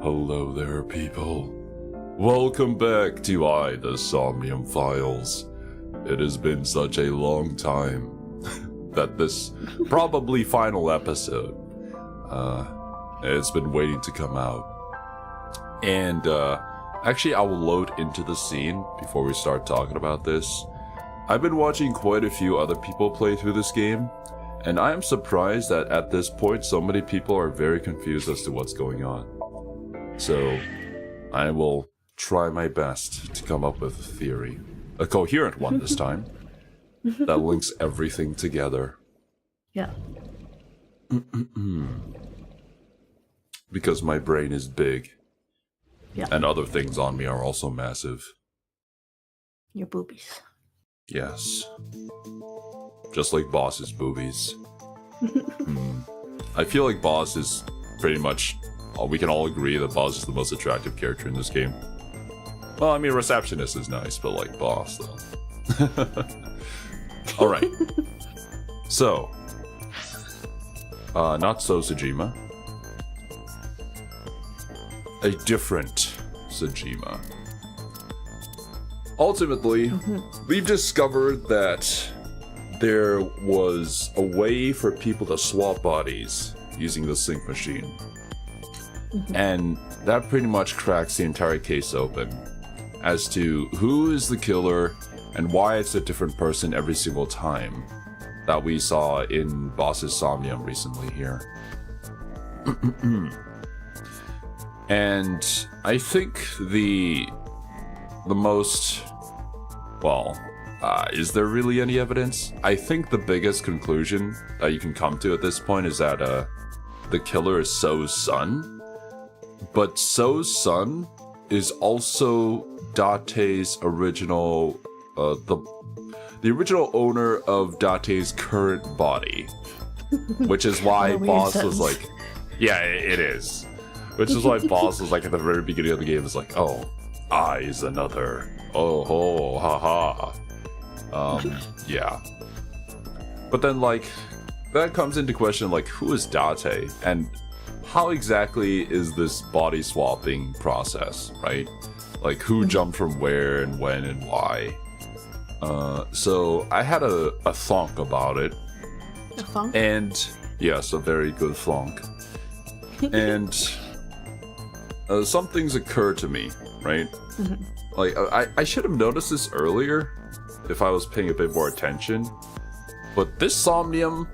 Hello there, people. Welcome back to the Somnium Files. It has been such a long time that this probably final episode, it's been waiting to come out. And, actually I will load into the scene before we start talking about this. I've been watching quite a few other people play through this game, and I am surprised that at this point so many people are very confused as to what's going on. So, I will try my best to come up with a theory. A coherent one this time. That links everything together. Yeah. Because my brain is big. Yeah. And other things on me are also massive. Your boobies. Yes. Just like Boss's boobies. I feel like Boss is pretty much... we can all agree that Boss is the most attractive character in this game. Well, I mean, Receptionist is nice, but like Boss, though. Alright. So. Not so Sejima. A different Sejima. Ultimately, we've discovered that there was a way for people to swap bodies using the sync machine. And that pretty much cracks the entire case open as to who is the killer and why it's a different person every single time that we saw in Boss's Somnium recently here. And I think the most... well, is there really any evidence? I think the biggest conclusion that you can come to at this point is that the killer is So's son. But So's son is also Date's original, the original owner of Date's current body. Which is why Boss was like... yeah, it is. Which is why Boss was like at the very beginning of the game is like, oh, I's another. Oh ho, haha. Yeah. But then like, that comes into question like, who is Date? And how exactly is this body swapping process, right? Like, who jumped from where and when and why? So I had a thonk about it. A thonk? And yes, a very good thonk. And some things occur to me, right? Like, I should have noticed this earlier if I was paying a bit more attention. But this Somnium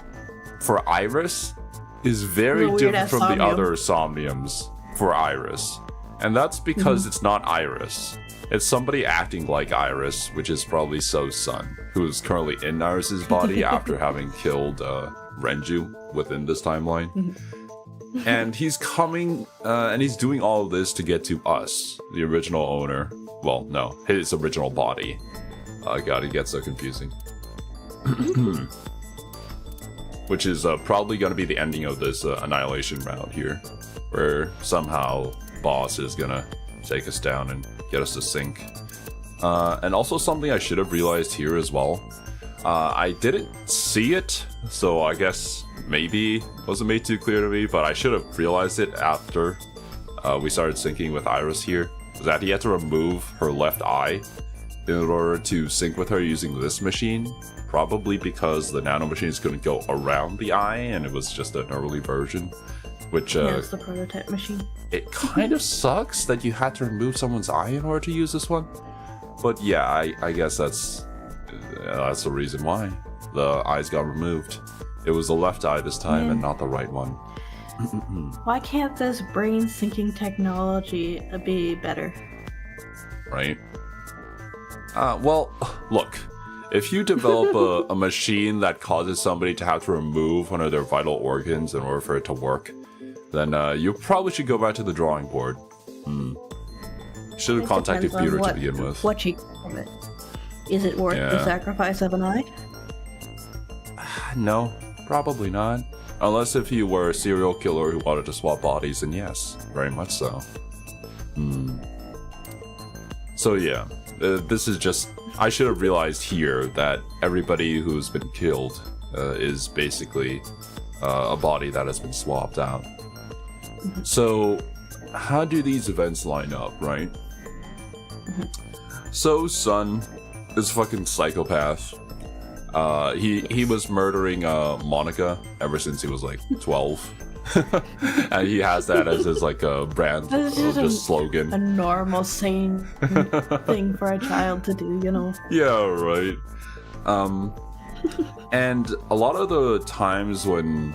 for Iris is very different from the other Somniums for Iris. And that's because it's not Iris. It's somebody acting like Iris, which is probably So's son, who is currently in Iris's body after having killed Renju within this timeline. And he's coming, and he's doing all of this to get to us, the original owner. Well, no, his original body. God, it gets so confusing. Which is probably going to be the ending of this Annihilation round here, where somehow Boss is going to take us down and get us to sync. And also something I should have realized here as well. I didn't see it, so I guess maybe it wasn't made too clear to me, but I should have realized it after we started syncing with Iris here. That he had to remove her left eye in order to sync with her using this machine. Probably because the nano machines couldn't go around the eye, and it was just an early version. Which, yeah, it's the prototype machine. It kind of sucks that you had to remove someone's eye in order to use this one. But yeah, I guess that's the reason why the eyes got removed. It was the left eye this time and not the right one. Why can't this brain syncing technology be better? Right? Well, look. If you develop a machine that causes somebody to have to remove one of their vital organs in order for it to work, then you probably should go back to the drawing board. Should have contacted Peter to begin with. What you from it? Is it worth the sacrifice of an eye? No, probably not. Unless if you were a serial killer who wanted to swap bodies, then yes, very much so. So yeah, this is just... I should have realized here that everybody who's been killed is basically a body that has been swapped out. So how do these events line up, right? So Sun is a fucking psychopath. He was murdering Monica ever since he was like 12. And he has that as his like brand, just slogan. A normal, sane thing for a child to do, you know? Yeah, right. And a lot of the times when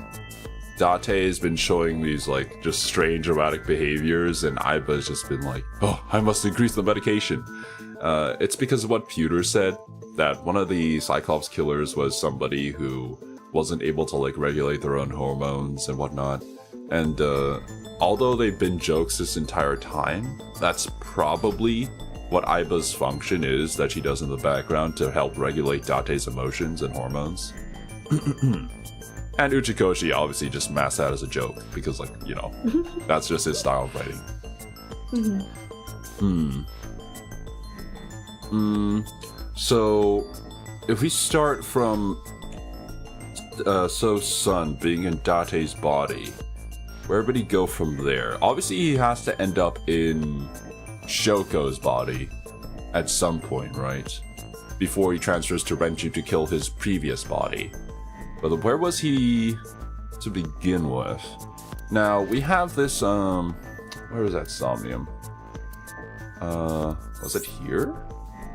Date has been showing these like just strange erratic behaviors, and Aiba's just been like, oh, I must increase the medication. It's because of what Pewter said, that one of the Cyclops killers was somebody who wasn't able to like regulate their own hormones and whatnot. And although they've been jokes this entire time, that's probably what Aiba's function is that she does in the background to help regulate Date's emotions and hormones. And Uchikoshi obviously just masked that as a joke because, like, you know, that's just his style of writing. So if we start from So Sun being in Date's body, where would he go from there? Obviously he has to end up in Shoko's body at some point, right? Before he transfers to Renju to kill his previous body. But where was he to begin with? Now, we have this, where was that Somnium? Was it here?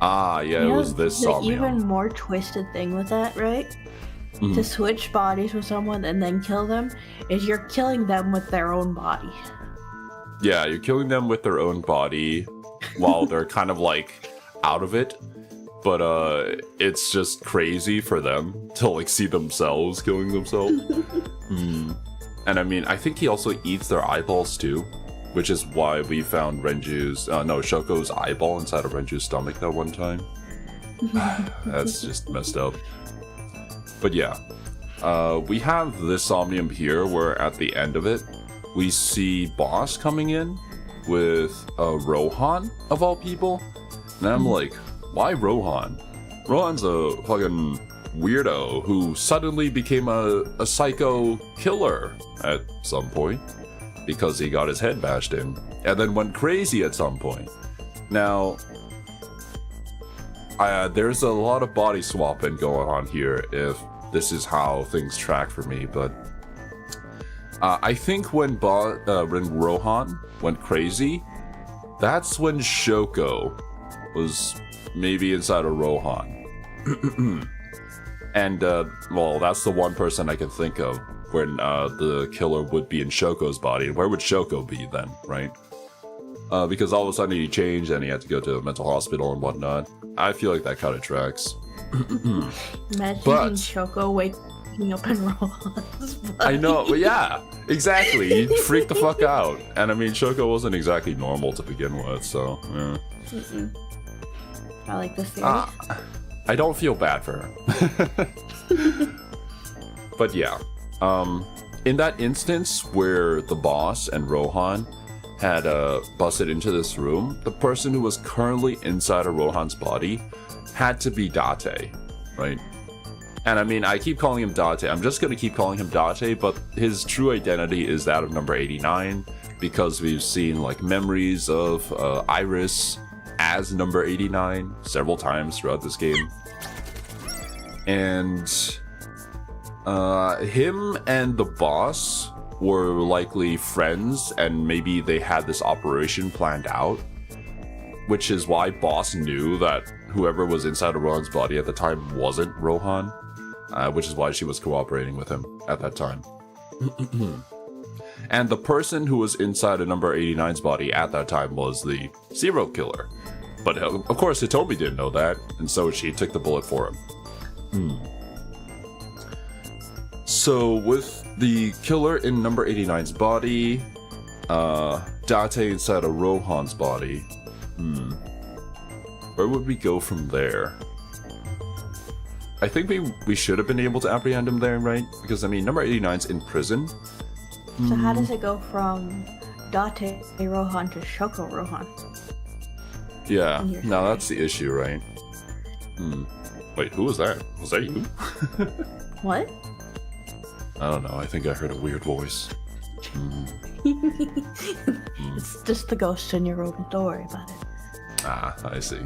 Ah, yeah, it was this the Somnium. even more twisted thing with that, right? To switch bodies with someone and then kill them is you're killing them with their own body. Yeah, you're killing them with their own body while they're kind of like out of it. But it's just crazy for them to like see themselves killing themselves. And I mean, I think he also eats their eyeballs too, which is why we found Shoko's eyeball inside of Renju's stomach that one time. That's just messed up. But yeah, we have this Somnium here where at the end of it, we see Boss coming in with Rohan, of all people. And I'm like, why Rohan? Rohan's a fucking weirdo who suddenly became a psycho killer at some point because he got his head bashed in and then went crazy at some point. Now, there's a lot of body swapping going on here if this is how things track for me, but I think when Rohan went crazy, that's when Shoko was maybe inside of Rohan. And, well, that's the one person I can think of when the killer would be in Shoko's body. Where would Shoko be then, right? Because all of a sudden he changed and he had to go to a mental hospital and whatnot. I feel like that kind of tracks. Imagine Shoko waking up in Rohan's body. I know, but yeah, exactly. He freaked the fuck out. And I mean, Shoko wasn't exactly normal to begin with, so, yeah. I like this theory. I don't feel bad for her. But yeah, in that instance where the boss and Rohan had busted into this room, the person who was currently inside of Rohan's body had to be Date, right? And I mean, I keep calling him Date. I'm just gonna keep calling him Date, but his true identity is that of number 89 because we've seen like memories of Iris as number 89 several times throughout this game. And him and the boss were likely friends, and maybe they had this operation planned out, which is why Boss knew that whoever was inside of Rohan's body at the time wasn't Rohan, which is why she was cooperating with him at that time. And the person who was inside of number 89's body at that time was the serial killer. But of course Hitomi didn't know that, and so she took the bullet for him. So with the killer in number 89's body, Date inside of Rohan's body, where would we go from there? I think we should have been able to apprehend him there, right? Because I mean, number 89's in prison. So how does it go from Date Rohan to Shoko Rohan? Yeah, now that's the issue, right? Wait, who was that? Was that you? What? I don't know, I think I heard a weird voice. It's just the ghost in your room. Don't worry about it. Ah, I see.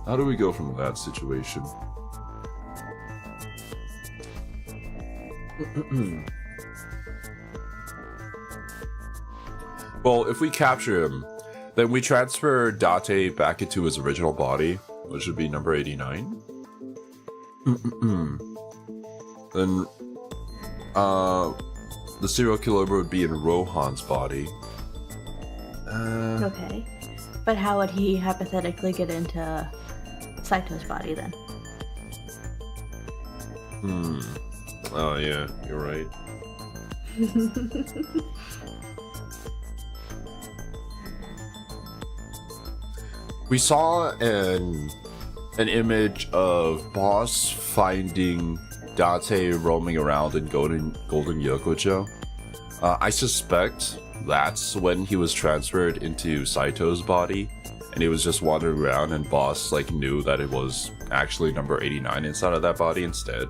How do we go from that situation? Well, if we capture him, then we transfer Date back into his original body, which would be number 89. Then, the serial killer would be in Rohan's body. Okay. But how would he hypothetically get into Saito's body then? Oh yeah, you're right. We saw an image of Boss finding Date roaming around in Golden Yokocho. I suspect that's when he was transferred into Saito's body, and he was just wandering around, and Boss like knew that it was actually number 89 inside of that body instead,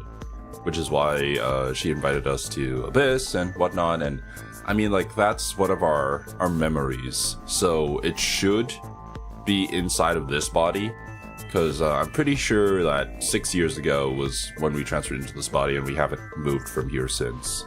which is why she invited us to Abyss and whatnot. And I mean, like, that's one of our memories, so it should be inside of this body, because I'm pretty sure that 6 years ago was when we transferred into this body, and we haven't moved from here since.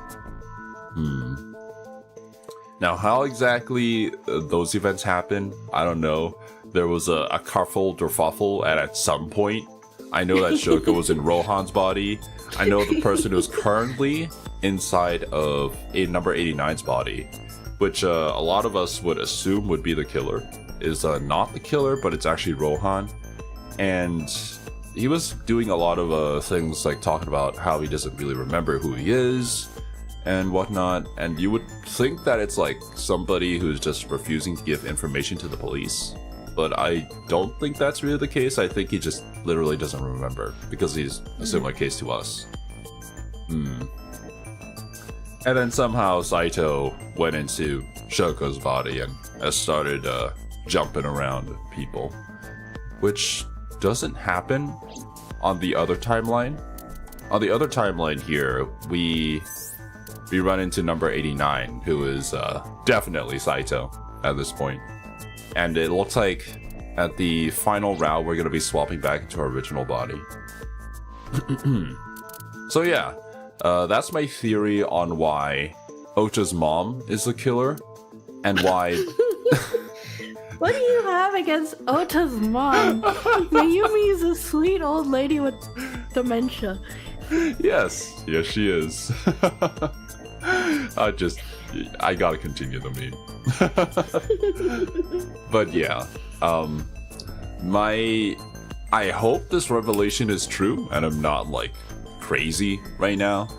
Now, how exactly those events happen, I don't know. There was a kerfuffle derfuffle at some point. I know that Shoko was in Rohan's body. I know the person who's currently inside of number 89's body, which a lot of us would assume would be the killer, is not the killer, but it's actually Rohan. And he was doing a lot of things, like talking about how he doesn't really remember who he is and whatnot. And you would think that it's like somebody who's just refusing to give information to the police, but I don't think that's really the case. I think he just literally doesn't remember, because he's a similar case to us. And then somehow Saito went into Shoko's body and started jumping around people, which doesn't happen on the other timeline. On the other timeline here, we run into number 89, who is definitely Saito at this point. And it looks like at the final round, we're going to be swapping back into our original body. So yeah, that's my theory on why Ocha's mom is the killer, and why... What do you have against Ota's mom? Mayumi is a sweet old lady with dementia. Yes, she is. I gotta continue the meme. But yeah, I hope this revelation is true, and I'm not like crazy right now,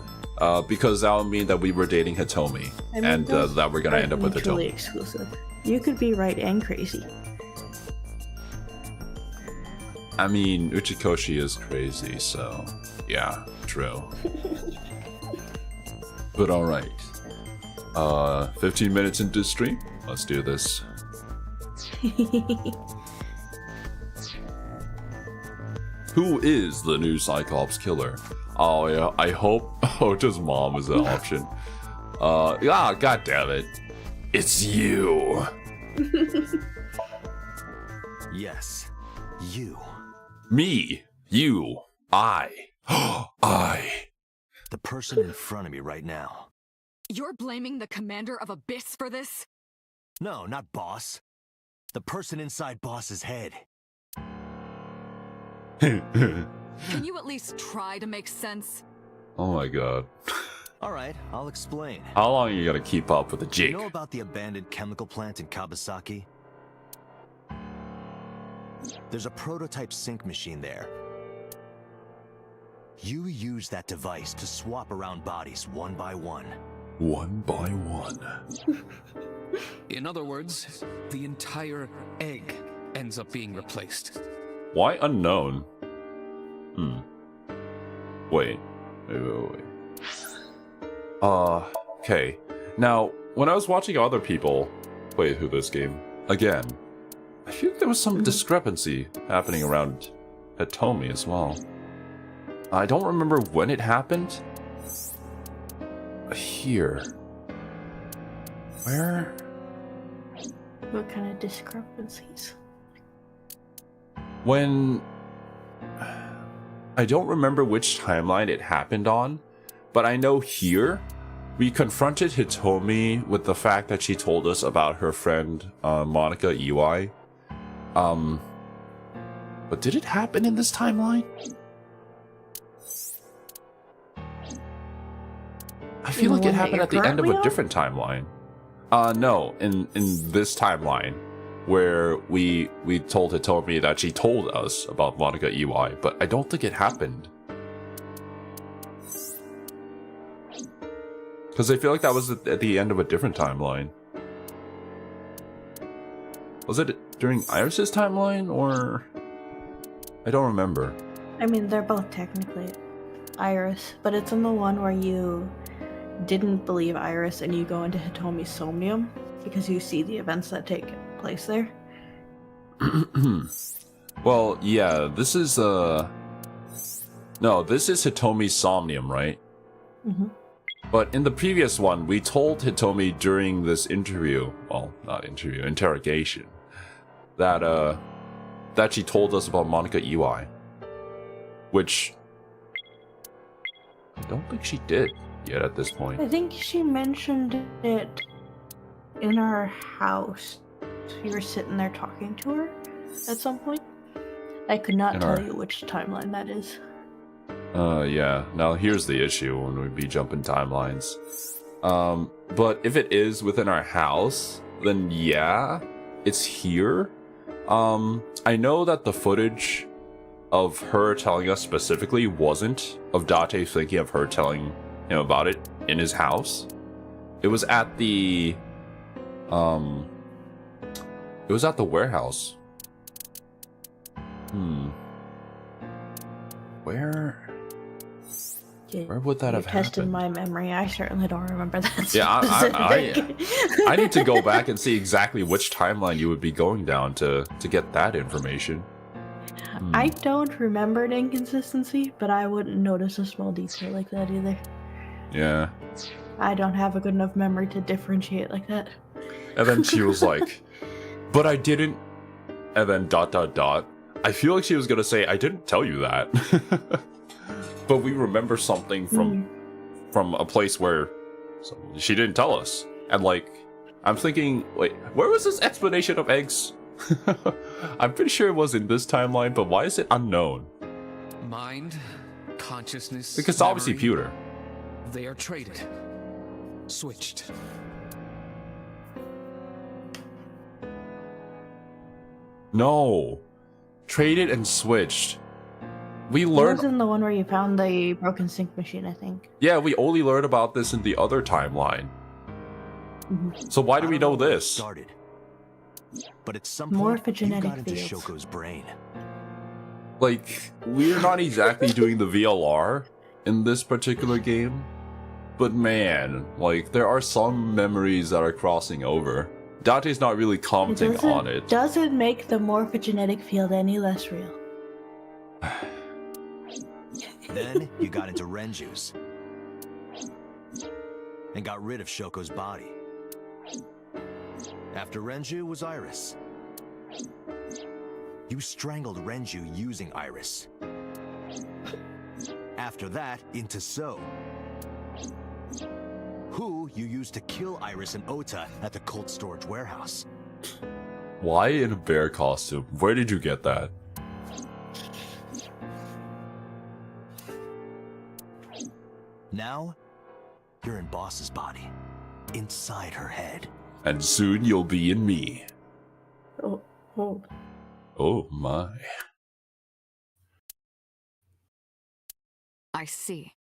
because that would mean that we were dating Hitomi, and that we're gonna end up with Hitomi. Exclusive. You could be right and crazy. I mean, Uchikoshi is crazy, so yeah, true. But alright. 15 minutes into stream. Let's do this. Who is the new Cyclops killer? Oh yeah, I hope Ocha's mom is an option. God damn it. It's you. Yes, you. Me. You. I. I. The person in front of me right now. You're blaming the commander of Abyss for this? No, not Boss. The person inside Boss's head. Can you at least try to make sense? Oh my god. Alright, I'll explain. How long are you gonna keep up with the jig? You know about the abandoned chemical plant in Kawasaki? There's a prototype sync machine there. You use that device to swap around bodies one by one. One by one. In other words, the entire egg ends up being replaced. Why unknown? Wait. Okay. Now, when I was watching other people play through this game again, I feel like there was some discrepancy happening around Hitomi as well. I don't remember when it happened. Here. Where? What kind of discrepancies? When... I don't remember which timeline it happened on, but I know here, we confronted Hitomi with the fact that she told us about her friend, Monica Iwai. But did it happen in this timeline? I feel like it happened at the end of a different timeline. No, in this timeline, where we told Hitomi that she told us about Monica Iwai, but I don't think it happened. Because I feel like that was at the end of a different timeline. Was it during Iris's timeline, or... I don't remember. I mean, they're both technically Iris, but it's in the one where you didn't believe Iris and you go into Hitomi's Somnium because you see the events that take place there. Well, yeah, this is no, this is Hitomi's Somnium, right? Mm-hmm. But in the previous one, we told Hitomi during this interview, well, not interview, interrogation, that that she told us about Monica Iwai, which I don't think she did yet at this point. I think she mentioned it in our house. You were sitting there talking to her at some point. I could not tell you which timeline that is. Yeah. Now here's the issue when we be jumping timelines. But if it is within our house, then yeah, it's here. I know that the footage of her telling us specifically wasn't of Date thinking of her telling him about it in his house. It was at the warehouse. Where would that have happened? Tested my memory. I certainly don't remember that. Yeah, I need to go back and see exactly which timeline you would be going down to get that information. I don't remember an inconsistency, but I wouldn't notice a small detail like that either. Yeah. I don't have a good enough memory to differentiate like that. And then she was like, but I didn't, and then ... I feel like she was gonna say, I didn't tell you that. But we remember something from a place where she didn't tell us. And like, I'm thinking, wait, where was this explanation of eggs? I'm pretty sure it was in this timeline, but why is it unknown? Mind, consciousness, because it's obviously memory, pewter. They are traded. Switched. No. Traded and switched. We It learned... was in the one where you found the broken sync machine, I think. Yeah, we only learned about this in the other timeline. So why do we know this? Started. But at some point, you Morphogenetic got into fields. Shoko's brain. Like, we're not exactly doing the VLR in this particular game. But man, like, there are some memories that are crossing over. Date's not really commenting on it. Doesn't make the morphogenetic field any less real. Then you got into Renju's. And got rid of Shoko's body. After Renju was Iris. You strangled Renju using Iris. After that, into So. Who you used to kill Iris and Ota at the cold storage warehouse. Why in a bear costume? Where did you get that? Now, you're in Boss's body. Inside her head. And soon you'll be in me. Oh. Oh my. I see.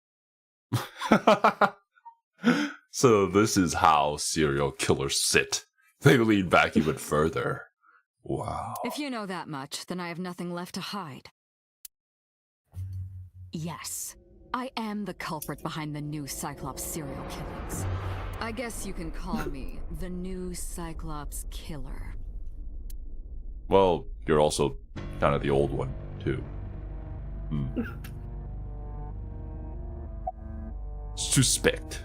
So this is how serial killers sit. They lean back even further. Wow. If you know that much, then I have nothing left to hide. Yes, I am the culprit behind the new Cyclops serial killings. I guess you can call me the new Cyclops killer. Well, you're also kind of the old one, too. suspect.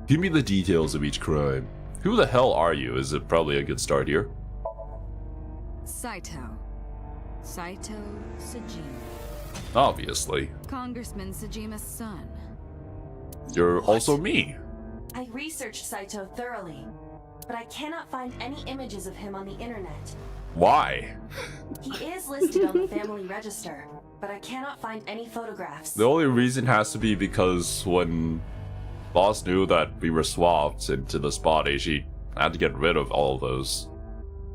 Give me the details of each crime. Who the hell are you? Is it probably a good start here? Saito Sajima. Obviously. Congressman Sajima's son. You're also me. I researched Saito thoroughly, but I cannot find any images of him on the internet. Why? He is listed on the family register, but I cannot find any photographs. The only reason has to be because when Boss knew that we were swapped into this body, she had to get rid of all of those.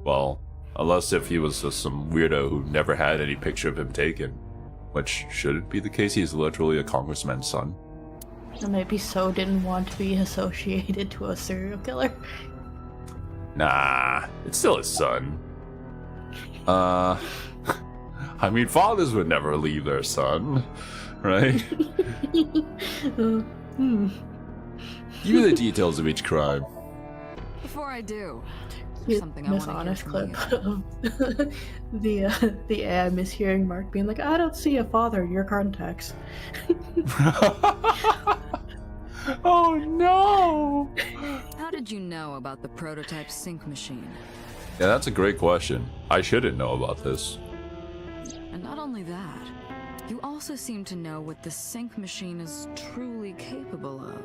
Well, unless if he was just some weirdo who never had any picture of him taken. Which shouldn't be the case, he's literally a congressman's son. Or maybe So didn't want to be associated to a serial killer. Nah, it's still his son. I mean, fathers would never leave their son, right? Give me the details of each crime. Before I do, Cute, something I want to hear honest from clip you. of the AI mishearing Mark being like, I don't see a father in your contacts. Oh no! How did you know about the prototype sync machine? Yeah, that's a great question. I shouldn't know about this. And not only that, you also seem to know what the sync machine is truly capable of.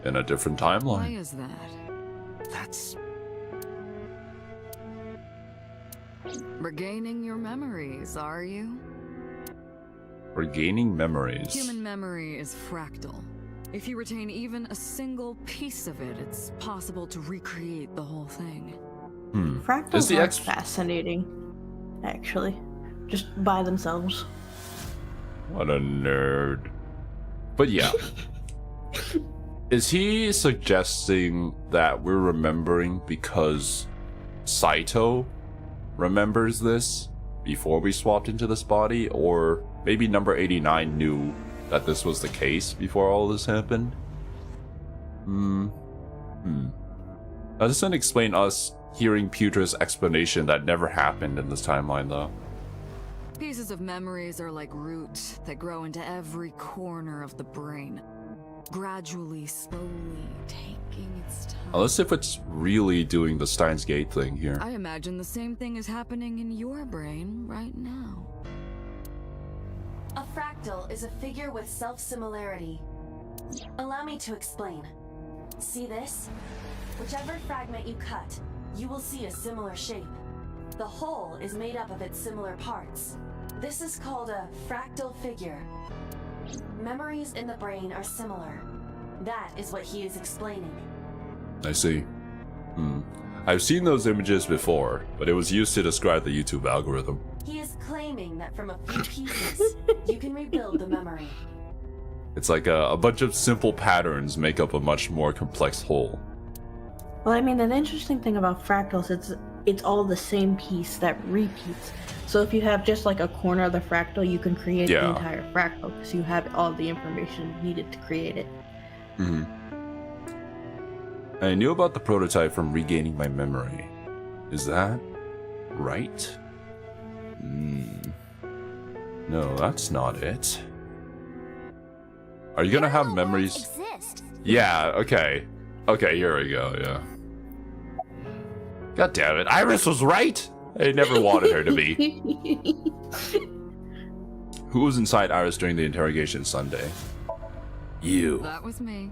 In a different Why timeline. is that? That's... Regaining your memories, are you? Regaining memories. Human memory is fractal. If you retain even a single piece of it, it's possible to recreate the whole thing. Is Fractals the are X- fascinating, actually. Just by themselves. What a nerd. But yeah. Is he suggesting that we're remembering because Saito remembers this before we swapped into this body? Or maybe number 89 knew that this was the case before all this happened? That doesn't explain us hearing Putra's explanation that never happened in this timeline, though. Pieces of memories are like roots that grow into every corner of the brain, gradually, slowly taking its time. Unless if it's really doing the Steins Gate thing here. I imagine the same thing is happening in your brain right now. A fractal is a figure with self-similarity. Allow me to explain. See this? Whichever fragment you cut, you will see a similar shape. The whole is made up of its similar parts. This is called a fractal figure. Memories in the brain are similar. That is what he is explaining. I see. I've seen those images before, but it was used to describe the YouTube algorithm. He is claiming that from a few pieces, you can rebuild the memory. It's like a bunch of simple patterns make up a much more complex whole. Well, I mean, an interesting thing about fractals, it's all the same piece that repeats. So if you have just like a corner of the fractal, you can create the entire fractal because you have all the information needed to create it. I knew about the prototype from regaining my memory. Is that right? No, that's not it. Are you gonna have memories? Exist. Yeah, okay. Okay, here we go, yeah. God damn it, Iris was right! I never wanted her to be. Who was inside Iris during the interrogation Sunday? You. That was me.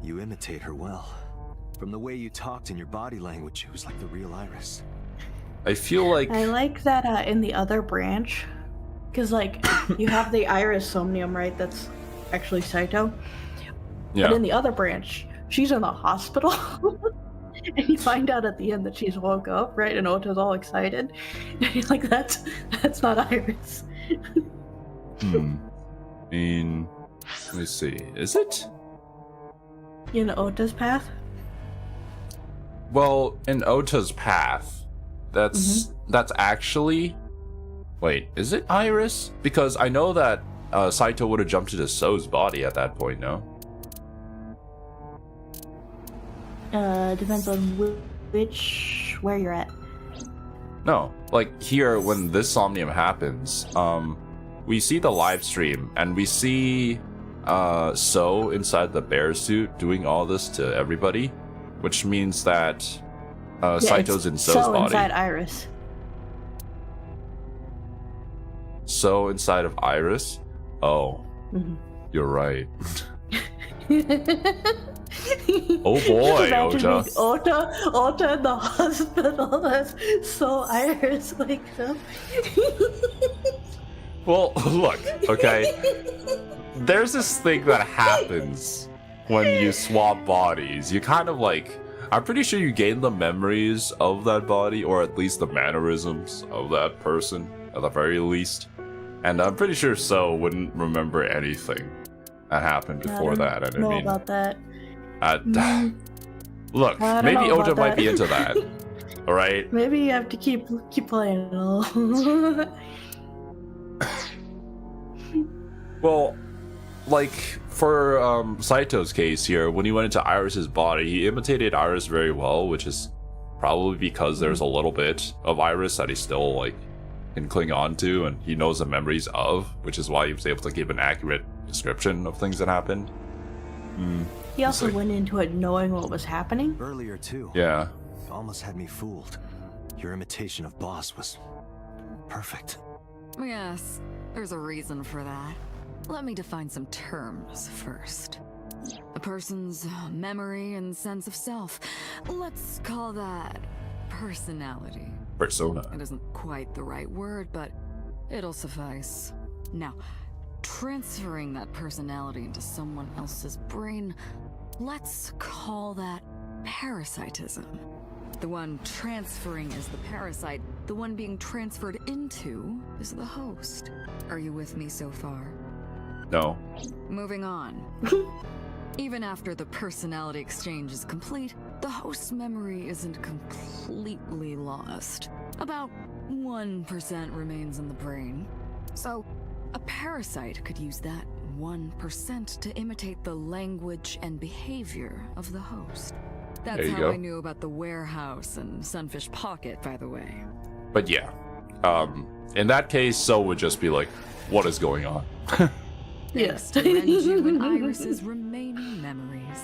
You imitate her well. From the way you talked and your body language, it was like the real Iris. I feel like... I like that in the other branch, because like you have the Iris Somnium, right? That's actually Saito. Yeah. But in the other branch, she's in the hospital. And you find out at the end that she's woke up, right? And Ota's all excited. And you're like, that's not Iris. Let me see. Is it? In Ota's path? Well, in Ota's path, that's actually... Wait, is it Iris? Because I know that Saito would have jumped into So's body at that point, no? Depends on where you're at. No, like here, when this Somnium happens, we see the live stream and we see So inside the bear suit doing all this to everybody, which means that Saito's in So's So body. inside Iris. So inside of Iris? Oh, you're right. Oh boy, Imagine Ota. Ota in the hospital as So Iris wakes up. Well, look, okay. There's this thing that happens when you swap bodies. You kind of like, I'm pretty sure you gain the memories of that body, or at least the mannerisms of that person, at the very least. And I'm pretty sure So wouldn't remember anything that happened before that. And I know mean, about that. Look, I don't maybe know Ota about might that. be into that. All right. Maybe you have to keep playing it all. Well, like for Saito's case here, when he went into Iris's body, he imitated Iris very well, which is probably because there's a little bit of Iris that he still like can cling on to, and he knows the memories of, which is why he was able to give an accurate description of things that happened. He also went into it knowing what was happening. Earlier, too. Yeah. You almost had me fooled. Your imitation of Boss was perfect. Yes, there's a reason for that. Let me define some terms first. A person's memory and sense of self. Let's call that personality. Persona. It isn't quite the right word, but it'll suffice. Now, transferring that personality into someone else's brain, let's call that parasitism. The one transferring is the parasite. The one being transferred into is the host. Are you with me so far? No. Moving on. Even after the personality exchange is complete, the host's memory isn't completely lost. About 1% remains in the brain. So, a parasite could use that 1% to imitate the language and behavior of the host. That's There you how go. I knew about the warehouse and Sunfish Pocket, by the way. But yeah, in that case, So would just be like, "What is going on?" Yes. To Renju and Iris's remaining memories.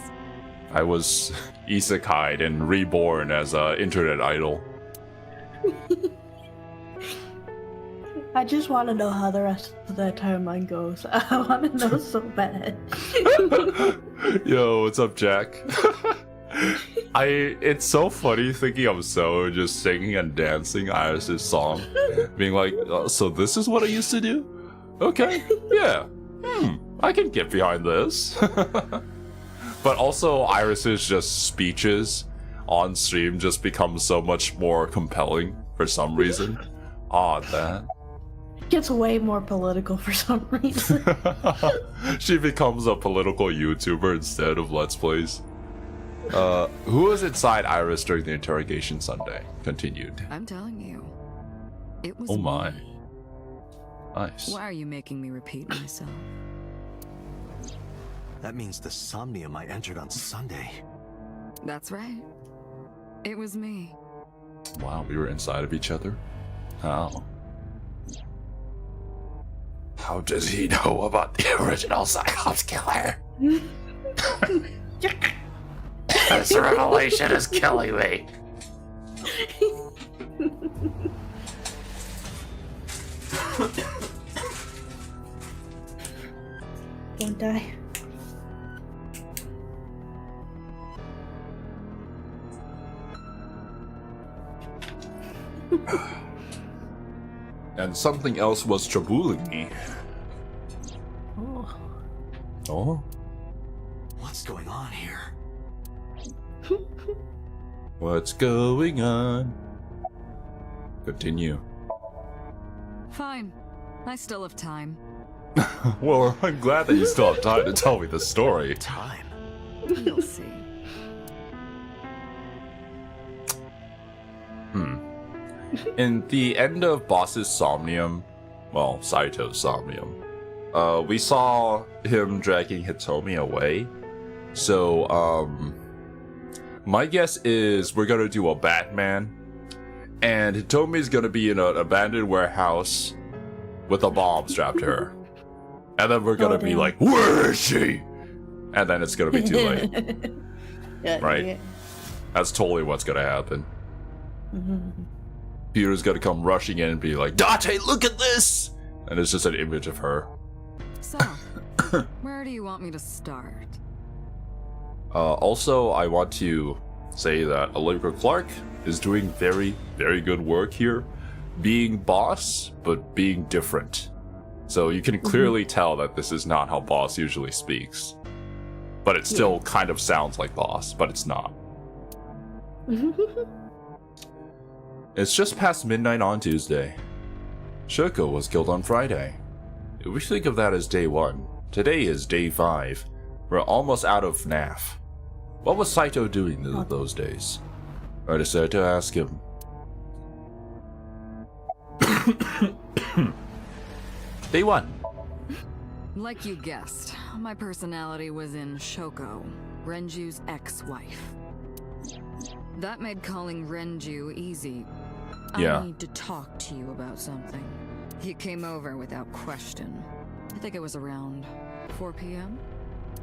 I was isekai'd and reborn as a internet idol. I just want to know how the rest of that timeline goes. I want to know so bad. Yo, what's up, Jack? It's so funny thinking of So just singing and dancing Iris' song, being like, so this is what I used to do? Okay, yeah. I can get behind this. But also Iris's just speeches on stream just become so much more compelling for some reason. Odd that. Gets way more political for some reason. She becomes a political YouTuber instead of Let's Plays. Who was inside Iris during the interrogation Sunday? Continued. I'm telling you. It was Oh my. me. Nice. Why are you making me repeat myself? That means the Somnium I entered on Sunday. That's right. It was me. Wow, we were inside of each other? How? How does he know about the original Cyclops killer? This revelation is killing me. Don't die. And something else was troubling me. Oh. Oh? What's going on here? What's going on? Continue. Fine. I still have time. Well, I'm glad that you still have time to tell me the story. Time. You'll see. In the end of Boss's Somnium, well, Saito's Somnium, we saw him dragging Hitomi away. So, my guess is we're gonna do a Batman, and Hitomi's gonna be in an abandoned warehouse, with a bomb strapped to her. And then we're gonna be like, where is she? And then it's gonna be too late. Right? Yeah. That's totally what's gonna happen. Peter's gonna come rushing in and be like, Date, look at this! And it's just an image of her. So, where do you want me to start? Also, I want to say that Allegra Clark is doing very, very good work here. Being boss, but being different. So you can clearly tell that this is not how boss usually speaks. But it still kind of sounds like boss, but it's not. It's just past midnight on Tuesday. Shoko was killed on Friday. We think of that as day 1. Today is day 5. We're almost out of FNAF. What was Saito doing those days? I decided to ask him. Day 1. Like you guessed, my personality was in Shoko, Renju's ex-wife. That made calling Renju easy. Yeah. I need to talk to you about something. He came over without question. I think it was around 4 p.m.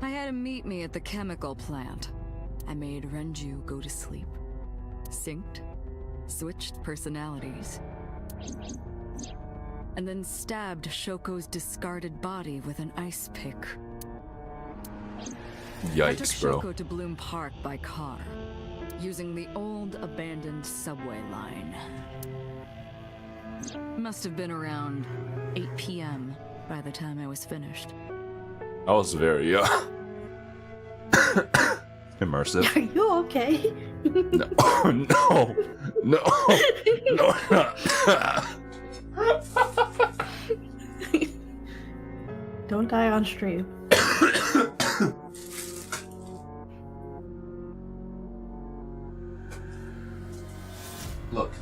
I had him meet me at the chemical plant. I made Renju go to sleep. Synced, switched personalities, and then stabbed Shoko's discarded body with an ice pick. I took Yikes, bro. Shoko to Bloom Park by car, using the old abandoned subway line. Must have been around 8 p.m. by the time I was finished. I was very, immersive. Are you okay? No, no, no, no. Don't die on stream. Look,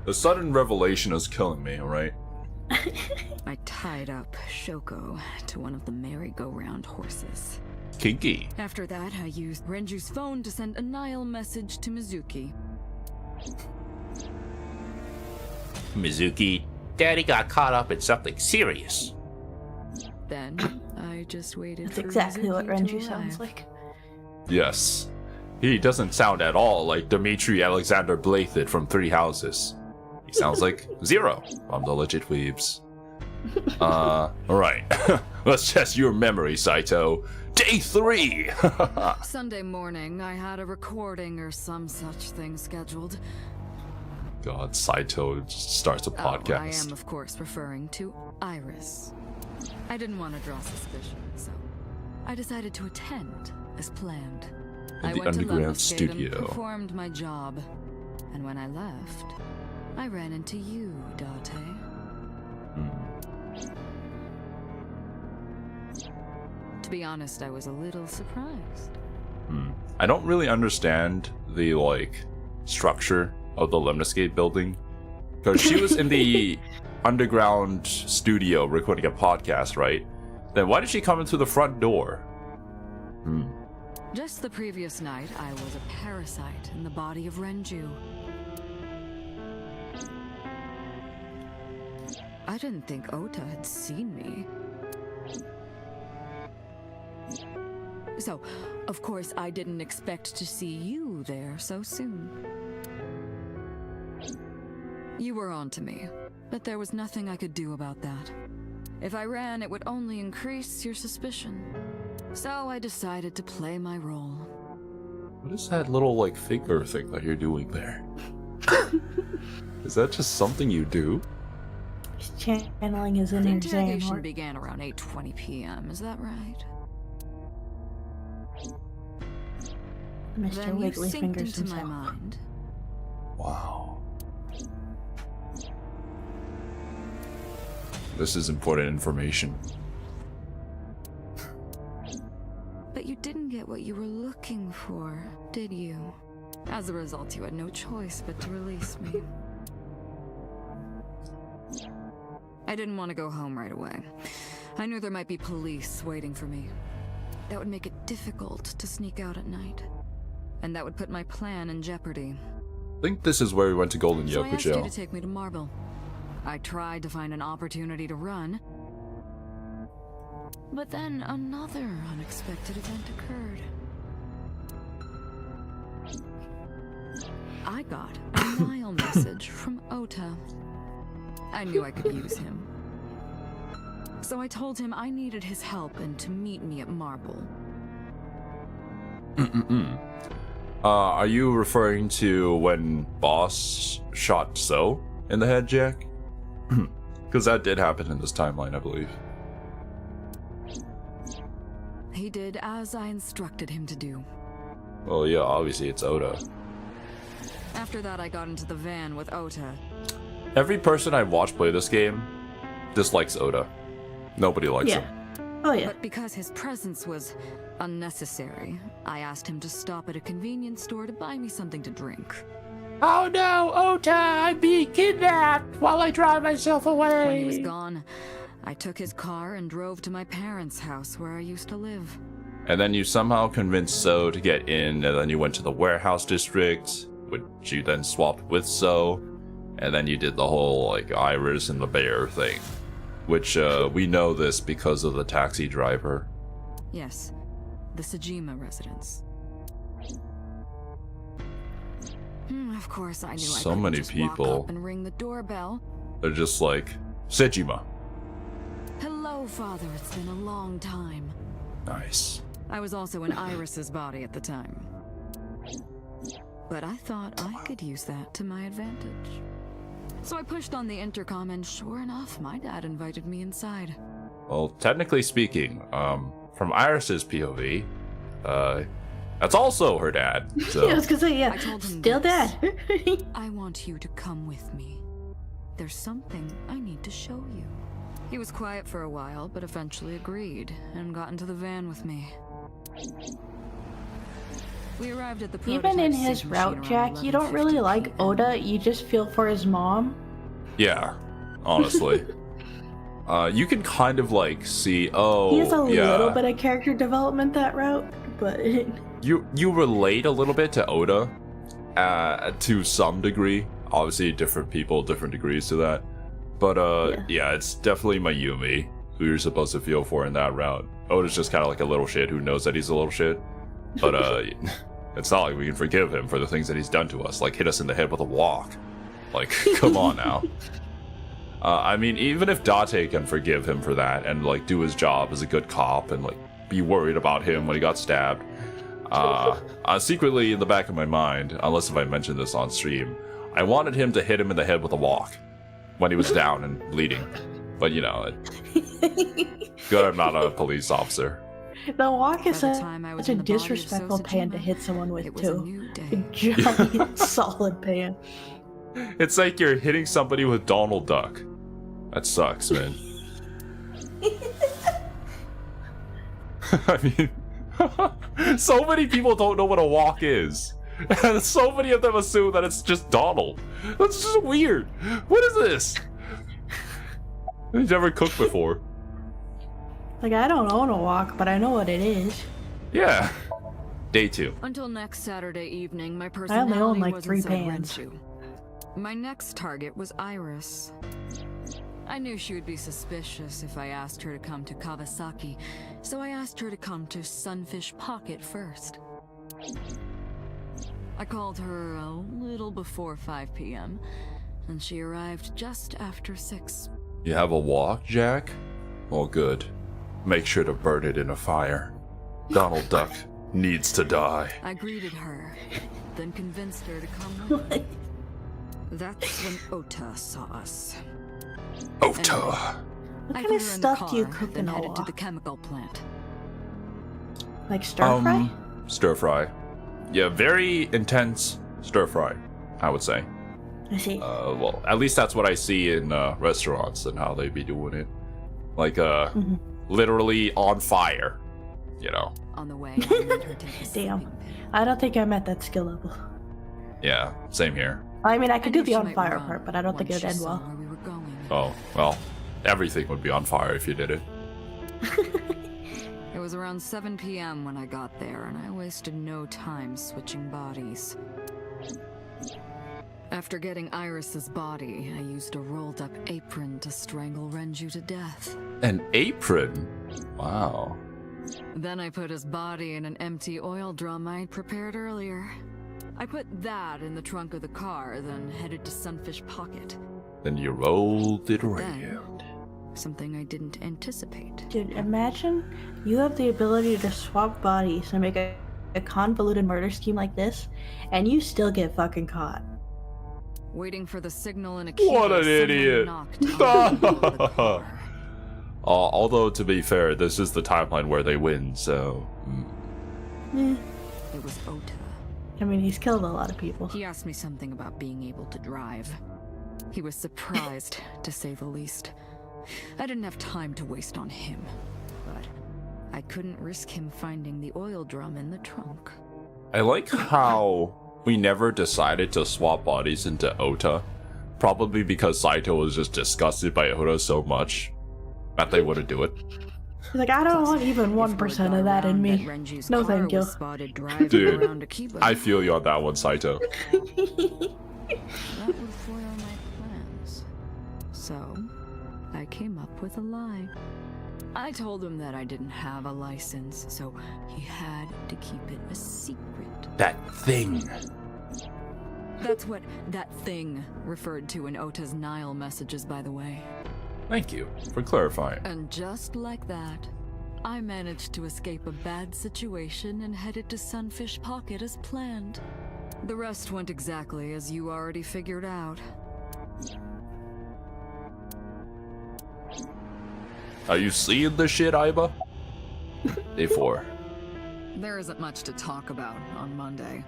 the sudden revelation is killing me, alright? I tied up Shoko to one of the merry-go-round horses. Kinky. After that, I used Renju's phone to send a Nile message to Mizuki. Mizuki, Daddy got caught up in something serious. Then, I just waited That's for exactly Mizuki what to Renju arrive. sounds like. Yes. He doesn't sound at all like Dimitri Alexander Blathed from Three Houses. He sounds like Zero from the Legit Weebs. Alright. Let's test your memory, Saito. Day 3! Sunday morning, I had a recording or some such thing scheduled. God, Saito just starts a Oh, I podcast. am, of course, referring to Iris. I didn't want to draw suspicion, so I decided to attend as planned. I the went to underground Lemniscate studio. and performed my job. And when I left, I ran into you, Date. To be honest, I was a little surprised. I don't really understand the, structure of the Lemniscate building. Because she was in the underground studio recording a podcast, right? Then why did she come in through the front door? Just the previous night, I was a parasite in the body of Renju. I didn't think Ota had seen me. So, of course, I didn't expect to see you there so soon. You were on to me, but there was nothing I could do about that. If I ran, it would only increase your suspicion. So I decided to play my role. What is that little, finger thing that you're doing there? Is that just something you do? He's channeling his The inner interrogation Xehanort. began around 8:20 p.m., is that right? Mr. Then you Wiggly synced Fingers into my himself. mind. Wow. This is important information. But you didn't get what you were looking for, did you? As a result, you had no choice but to release me. I didn't want to go home right away. I knew there might be police waiting for me. That would make it difficult to sneak out at night. And that would put my plan in jeopardy. I think this is where we went to Golden So I asked you Yokucho. to take me to Marble. I tried to find an opportunity to run, but then another unexpected event occurred. I got a Nile message from Ota. I knew I could use him. So I told him I needed his help and to meet me at Marble. Are you referring to when Boss shot So in the head, Jack? Because that did happen in this timeline, I believe. He did as I instructed him to do. Well, yeah, obviously it's Oda. After that, I got into the van with Ota. Every person I've watched play this game dislikes Oda. Nobody likes him. Oh yeah. But because his presence was unnecessary, I asked him to stop at a convenience store to buy me something to drink. Oh no, Ota, I'm being kidnapped while I drive myself away. When he was gone, I took his car and drove to my parents' house where I used to live. And then you somehow convinced So to get in, and then you went to the warehouse district, which you then swapped with So, and then you did the whole, like, Iris and the bear thing. Which, we know this because of the taxi driver. Yes, the Sajima residence. Of course, I knew I So couldn't many just people. walk up and ring the doorbell. They're just like, Sejima. Hello, Father. It's been a long time. Nice. I was also in Iris's body at the time. But I thought I could use that to my advantage. So I pushed on the intercom, and sure enough, my dad invited me inside. Well, technically speaking, from Iris's POV, that's also her dad. So. Yeah, I was gonna say, yeah, I told him still this. dead. I want you to come with me. There's something I need to show you. He was quiet for a while, but eventually agreed and got into the van with me. We arrived at the Even in prototype his sync route, machine Jack, around you don't really 11:50 like PM. Oda, you just feel for his mom. Yeah, honestly. You can kind of like see, He has a yeah. little bit of character development that route, but You relate a little bit to Oda, to some degree. Obviously, different people, different degrees to that. But yeah, it's definitely Mayumi who you're supposed to feel for in that route. Oda's just kind of like a little shit who knows that he's a little shit. But it's not like we can forgive him for the things that he's done to us, like hit us in the head with a walk. Like, come on now. I mean, even if Date can forgive him for that and like do his job as a good cop and like be worried about him when he got stabbed, secretly in the back of my mind, unless if I mentioned this on stream, I wanted him to hit him in the head with a walk when he was down and bleeding. But you know, good I'm not a police officer. the walk is By the such time I was a in the body of disrespectful pan to Sosajima, hit someone with, it was a too. new A day. giant, solid pan. It's like you're hitting somebody with Donald Duck. That sucks, man. I mean, so many people don't know what a walk is. And so many of them assume that it's just Donald. That's just weird. What is this? He's never cooked before. Like, I don't own a walk, but I know what it is. Yeah. Day 2. Until next Saturday evening, my I personality only own like was 3 inside pans. Renshu. My next target was Iris. I knew she would be suspicious if I asked her to come to Kawasaki, so I asked her to come to Sunfish Pocket first. I called her a little before 5 p.m., and she arrived just after 6. You have a walk, Jack? Well, good. Make sure to burn it in a fire. Donald Duck needs to die. I greeted her, then convinced her to come with me. That's when Ota saw us. Ota. I What kind put of her in the stuff do you car, cook then in a headed to walk? the chemical plant. Like stir fry? Stir fry. Yeah, very intense stir fry, I would say. I see. Well, at least that's what I see in restaurants and how they be doing it. Like, literally on fire, you know? On the way, I made her take a Damn. sleeping pill. I don't think I'm at that skill level. Yeah, same here. I mean, I could do knew the she on might fire run part, but I don't think once it would she end saw well. where we were going. Oh, well, everything would be on fire if you did it. It was around 7 p.m. when I got there, and I wasted no time switching bodies. After getting Iris's body, I used a rolled-up apron to strangle Renju to death. An apron? Wow. Then I put his body in an empty oil drum I'd prepared earlier. I put that in the trunk of the car, then headed to Sunfish Pocket. Then you rolled it Then, around. something I didn't anticipate. Dude, imagine you have the ability to swap bodies and make a convoluted murder scheme like this, and you still get fucking caught. Waiting for the signal in a What an someone idiot. knocked on the car. Although, to be fair, this is the timeline where they win, so... It was Ota. I mean, he's killed a lot of people. He asked me something about being able to drive. He was surprised, to say the least. I didn't have time to waste on him, but I couldn't risk him finding the oil drum in the trunk. I like how we never decided to swap bodies into Ota. Probably because Saito was just disgusted by Ota so much that they wouldn't do it. He's like, I don't want even 1% of that in me. No, thank you. Dude, I feel you on that one, Saito. That would foil my plans. So, I came up with a lie. I told him that I didn't have a license, so he had to keep it a secret. That thing. That's what that thing referred to in Ota's Nile messages, by the way. Thank you for clarifying. And just like that, I managed to escape a bad situation and headed to Sunfish Pocket as planned. The rest went exactly as you already figured out. Are you seeing the shit, Aiba? Day 4. There isn't much to talk about on Monday.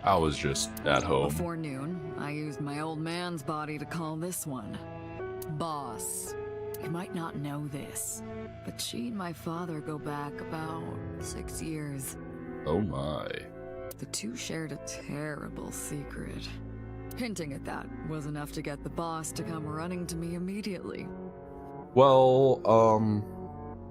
I was just at home. Before noon, I used my old man's body to call this one Boss. You might not know this, but she and my father go back about 6 years. Oh my. The two shared a terrible secret. Hinting at that was enough to get the boss to come running to me immediately. Well,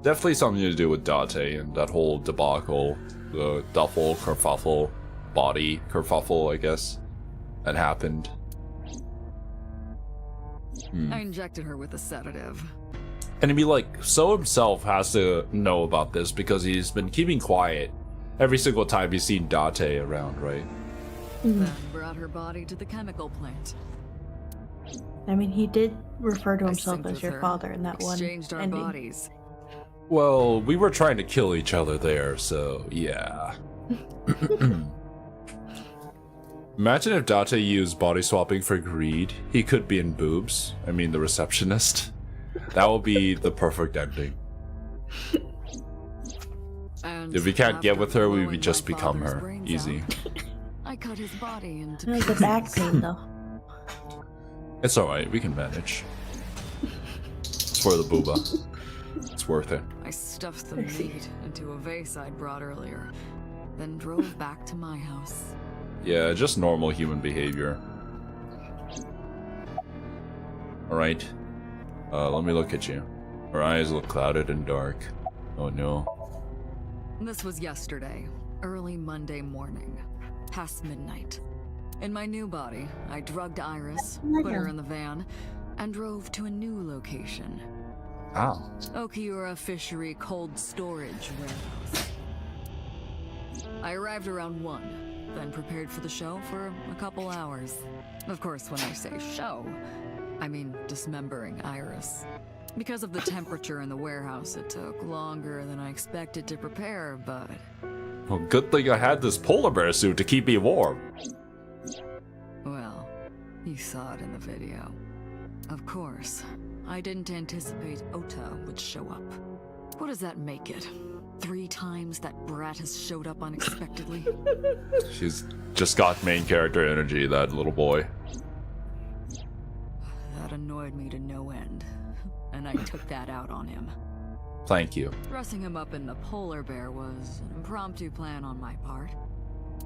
definitely something to do with Date and that whole debacle. The duffel, kerfuffle, body kerfuffle, I guess, that happened. I injected her with a sedative. And I mean, like, So himself has to know about this because he's been keeping quiet every single time he's seen Date around, right? Then brought her body to the chemical plant. I mean, he did refer to I himself synced as with your her, father in that one exchanged our ending. bodies. Well, we were trying to kill each other there, so yeah. Imagine if Date used body swapping for greed. He could be in boobs. I mean, the receptionist. That would be the perfect ending. And If we can't get after with her, we blowing would just my become father's her. brains Easy. out, I cut his body into No, the pieces. back pain, though. It's alright, we can manage. It's for the booba. It's worth it. I stuffed the meat into a vase I'd brought earlier, then drove back to my house. Yeah, just normal human behavior. Alright. Let me look at you. Her eyes look clouded and dark. Oh no. This was yesterday, early Monday morning, past midnight. In my new body, I drugged Iris, put her in the van, and drove to a new location. Ow. Okiura Fishery Cold Storage Warehouse. I arrived around 1, then prepared for the show for a couple hours. Of course, when I say show, I mean dismembering Iris. Because of the temperature in the warehouse, it took longer than I expected to prepare, but... Well, good thing I had this polar bear suit to keep me warm. well, you saw it in the video. Of course, I didn't anticipate Ota would show up. What does that make it? 3 times that brat has showed up unexpectedly? She's just got main character energy, that little boy. That annoyed me to no end, and I took that out on him. Thank you. Dressing him up in the polar bear was an impromptu plan on my part.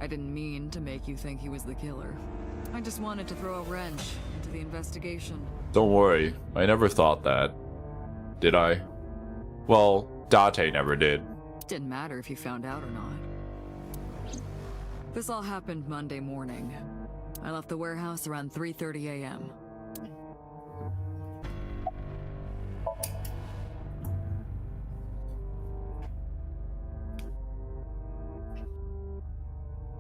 I didn't mean to make you think he was the killer. I just wanted to throw a wrench into the investigation. Don't worry, I never thought that. Did I? Well, Date never did. Didn't matter if you found out or not. This all happened Monday morning. I left the warehouse around 3:30 a.m.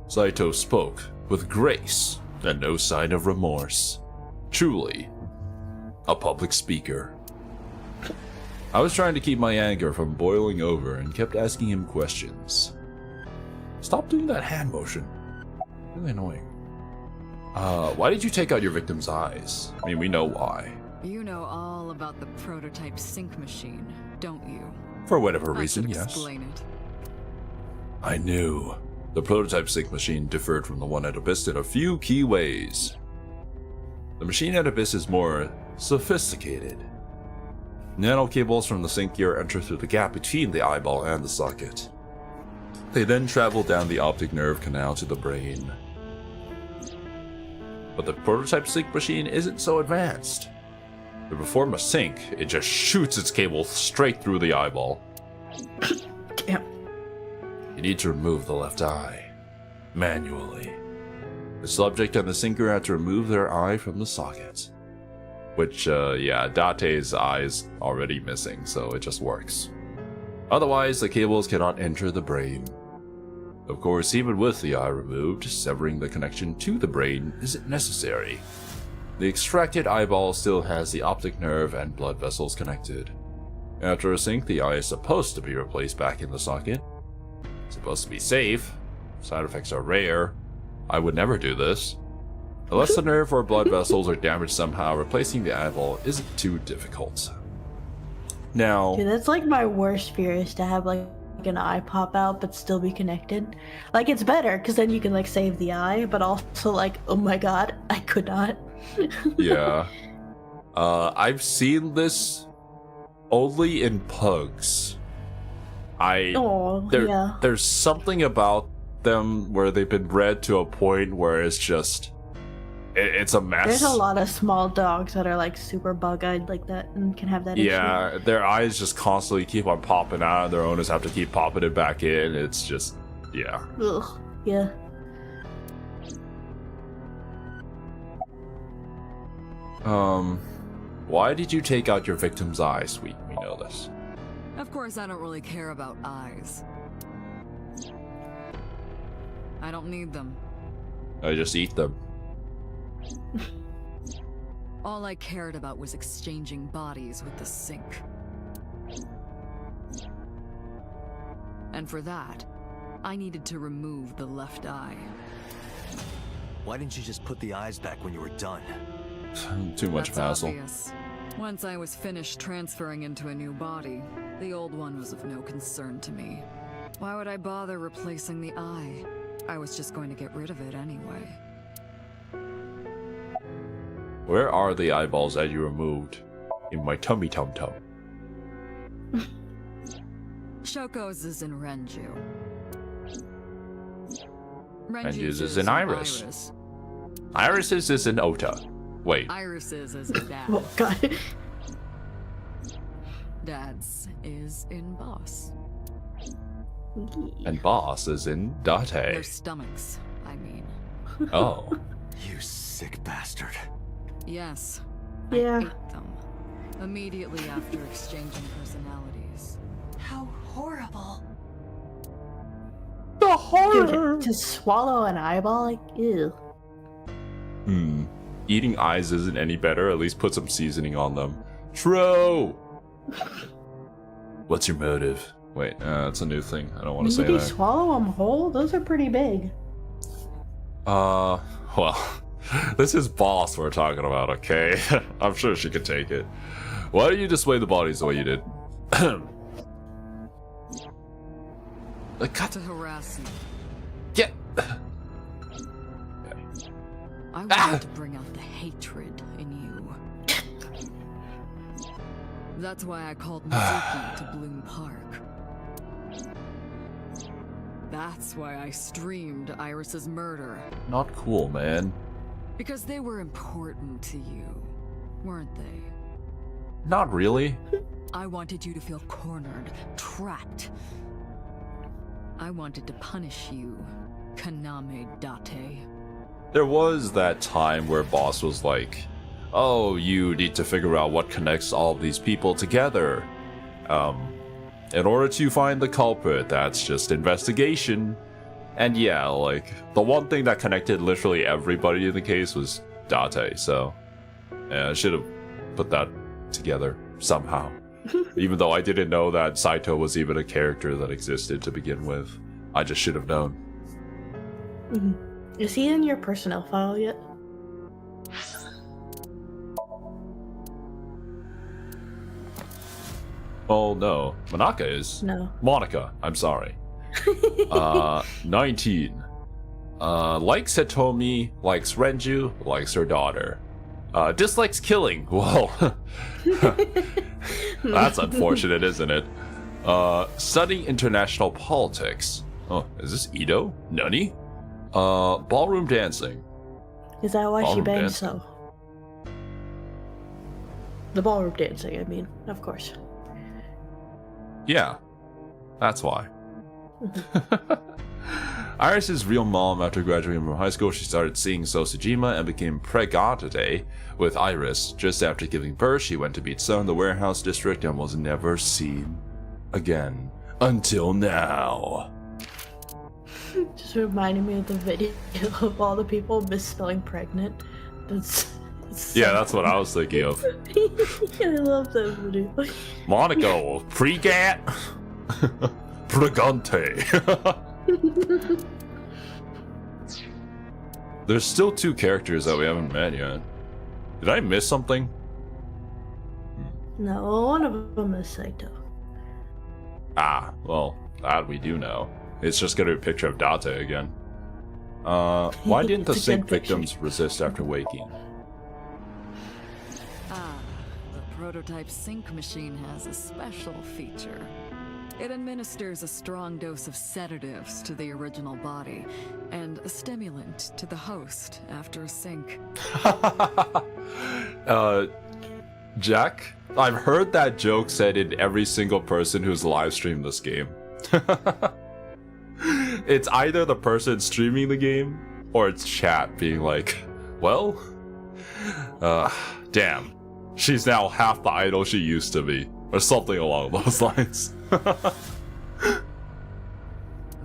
Saito spoke with grace and no sign of remorse. Truly, a public speaker. I was trying to keep my anger from boiling over and kept asking him questions. Stop doing that hand motion. Really annoying. Why did you take out your victim's eyes? I mean, we know why. You know all about the prototype sync machine, don't you? For whatever I reason, should yes. Explain it. I knew. The prototype sync machine differed from the one at Abyss in a few key ways. The machine at Abyss is more sophisticated. Nano cables from the sync gear enter through the gap between the eyeball and the socket. They then travel down the optic nerve canal to the brain. But the prototype sync machine isn't so advanced. To perform a sync, it just shoots its cable straight through the eyeball. Damn. You need to remove the left eye, manually. The subject and the syncer have to remove their eye from the socket. Which, yeah, Date's eye's already missing, so it just works. Otherwise, the cables cannot enter the brain. Of course, even with the eye removed, severing the connection to the brain isn't necessary. The extracted eyeball still has the optic nerve and blood vessels connected. After a sync, the eye is supposed to be replaced back in the socket. It's supposed to be safe. Side effects are rare. I would never do this. Unless the nerve or blood vessels are damaged somehow, replacing the eyeball isn't too difficult. Now... Dude, that's like my worst fear, is to have like an eye pop out but still be connected. Like, it's better because then you can like save the eye, but also like, oh my god, I could not. Yeah. I've seen this only in pugs. Yeah. There's something about them where they've been bred to a point where it's just... It's a mess. There's a lot of small dogs that are like super bug-eyed like that and can have that issue. Yeah, their eyes just constantly keep on popping out, and their owners have to keep popping it back in. It's just, yeah. Ugh. Yeah. Why did you take out your victim's eye, Sweet? We know this. Of course, I don't really care about eyes. I don't need them. I just eat them. All I cared about was exchanging bodies with the sync. And for that, I needed to remove the left eye. Why didn't you just put the eyes back when you were done? Too much That's hassle. obvious. Once I was finished transferring into a new body, the old one was of no concern to me. Why would I bother replacing the eye? I was just going to get rid of it anyway. Where are the eyeballs that you removed? In my tummy tum-tum. Shoko's is in Renju. Renju's is in Iris. Iris's is in Ota. Wait. Iris's is in Dad. Oh god. Dad's is in Boss. And Boss is in Their Date. stomachs, I mean. Oh. You sick bastard. Yes. Yeah. I ate them. Immediately after exchanging personalities. How horrible. The horror! Dude, to swallow an eyeball, like, ew. Eating eyes isn't any better, at least put some seasoning on them. True! What's your motive? Wait, that's a new thing. I don't want to say Did you that. swallow them whole? Those are pretty big. Well, this is Boss we're talking about, okay? I'm sure she could take it. Why don't you display the bodies the way you did? Cut. To harass you. Get. I wanted to bring out the hatred in you. That's why I called Mizuki to Bloom Park. That's why I streamed Iris's murder. Not cool, man. Because they were important to you, weren't they? Not really. I wanted you to feel cornered, trapped. I wanted to punish you, Kaname Date. there was that time where Boss was like, oh, you need to figure out what connects all of these people together. In order to find the culprit, that's just investigation. And yeah, like, the one thing that connected literally everybody in the case was Date, so yeah, I should have put that together somehow. Even though I didn't know that Saito was even a character that existed to begin with. I just should have known. Is he in your personnel file yet? Oh no, Monaka is. No. Monica, I'm sorry. 19. Likes Hitomi, likes Renju, likes her daughter. Dislikes killing. Well, that's unfortunate, isn't it? Studying international politics. Oh, is this Ito? Nani? Ballroom dancing. Is that why she Ballroom banged dancing. so? The ballroom dancing, I mean, of course. Yeah, that's why. Iris's real mom, after graduating from high school, she started seeing Sosujima and became pregnant with Iris. Just after giving birth, she went to meet Sun in the warehouse district and was never seen again. Until now. Just reminded me of the video of all the people misspelling pregnant. That's Yeah, that's what I was thinking of. I love that video. Monaco, pregat, pregante. There's still 2 characters that we haven't met yet. Did I miss something? No, one of them is Saito. Ah, well, that we do know. It's just gonna be a picture of Date again. Why didn't the It's a sink good picture. victims resist after waking? The prototype sync machine has a special feature. It administers a strong dose of sedatives to the original body, and a stimulant to the host after a sync. Jack, I've heard that joke said in every single person who's live streamed this game. It's either the person streaming the game, or it's chat being like, well, damn, she's now half the idol she used to be, or something along those lines.